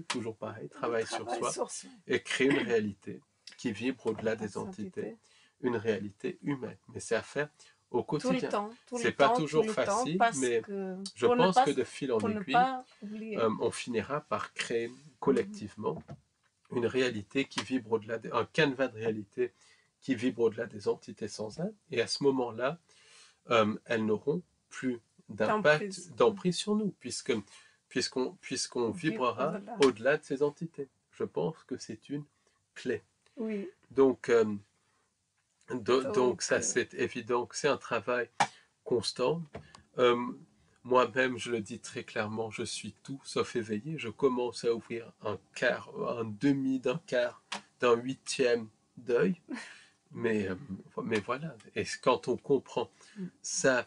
toujours pareil, travail sur soi et créer une réalité qui vibre au-delà des entités, une réalité humaine. Mais c'est à faire au quotidien. C'est pas toujours facile, mais je pense que de fil en aiguille, on finira par créer collectivement une réalité qui vibre au-delà, un canevas de réalité qui vibre au-delà des entités sans âme. Et à ce moment-là, elles n'auront plus d'impact, d'emprise sur nous, puisqu'on vibrera au-delà de ces entités. Je pense que c'est une clé. Oui. Donc ça, c'est évident que c'est un travail constant. Moi-même, je le dis très clairement, je suis tout sauf éveillé. Je commence à ouvrir un demi d'un quart, d'un huitième d'œil. Mais voilà. Et quand on comprend ça,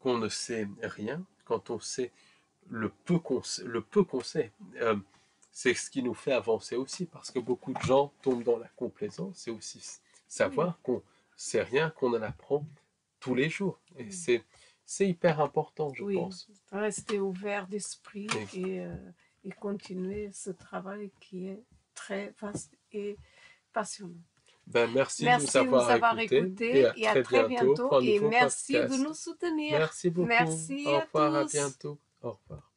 qu'on ne sait rien, quand on sait le peu qu'on sait, c'est ce qui nous fait avancer aussi, parce que beaucoup de gens tombent dans la complaisance. C'est aussi savoir qu'on sait rien, qu'on en apprend tous les jours. Et c'est hyper important, je pense. Rester ouvert d'esprit et continuer ce travail qui est très vaste et passionnant. Merci de nous avoir écoutés et à très bientôt pour un nouveau podcast. Merci de nous soutenir. Merci beaucoup. Merci Au revoir, à à tous. bientôt. Au revoir.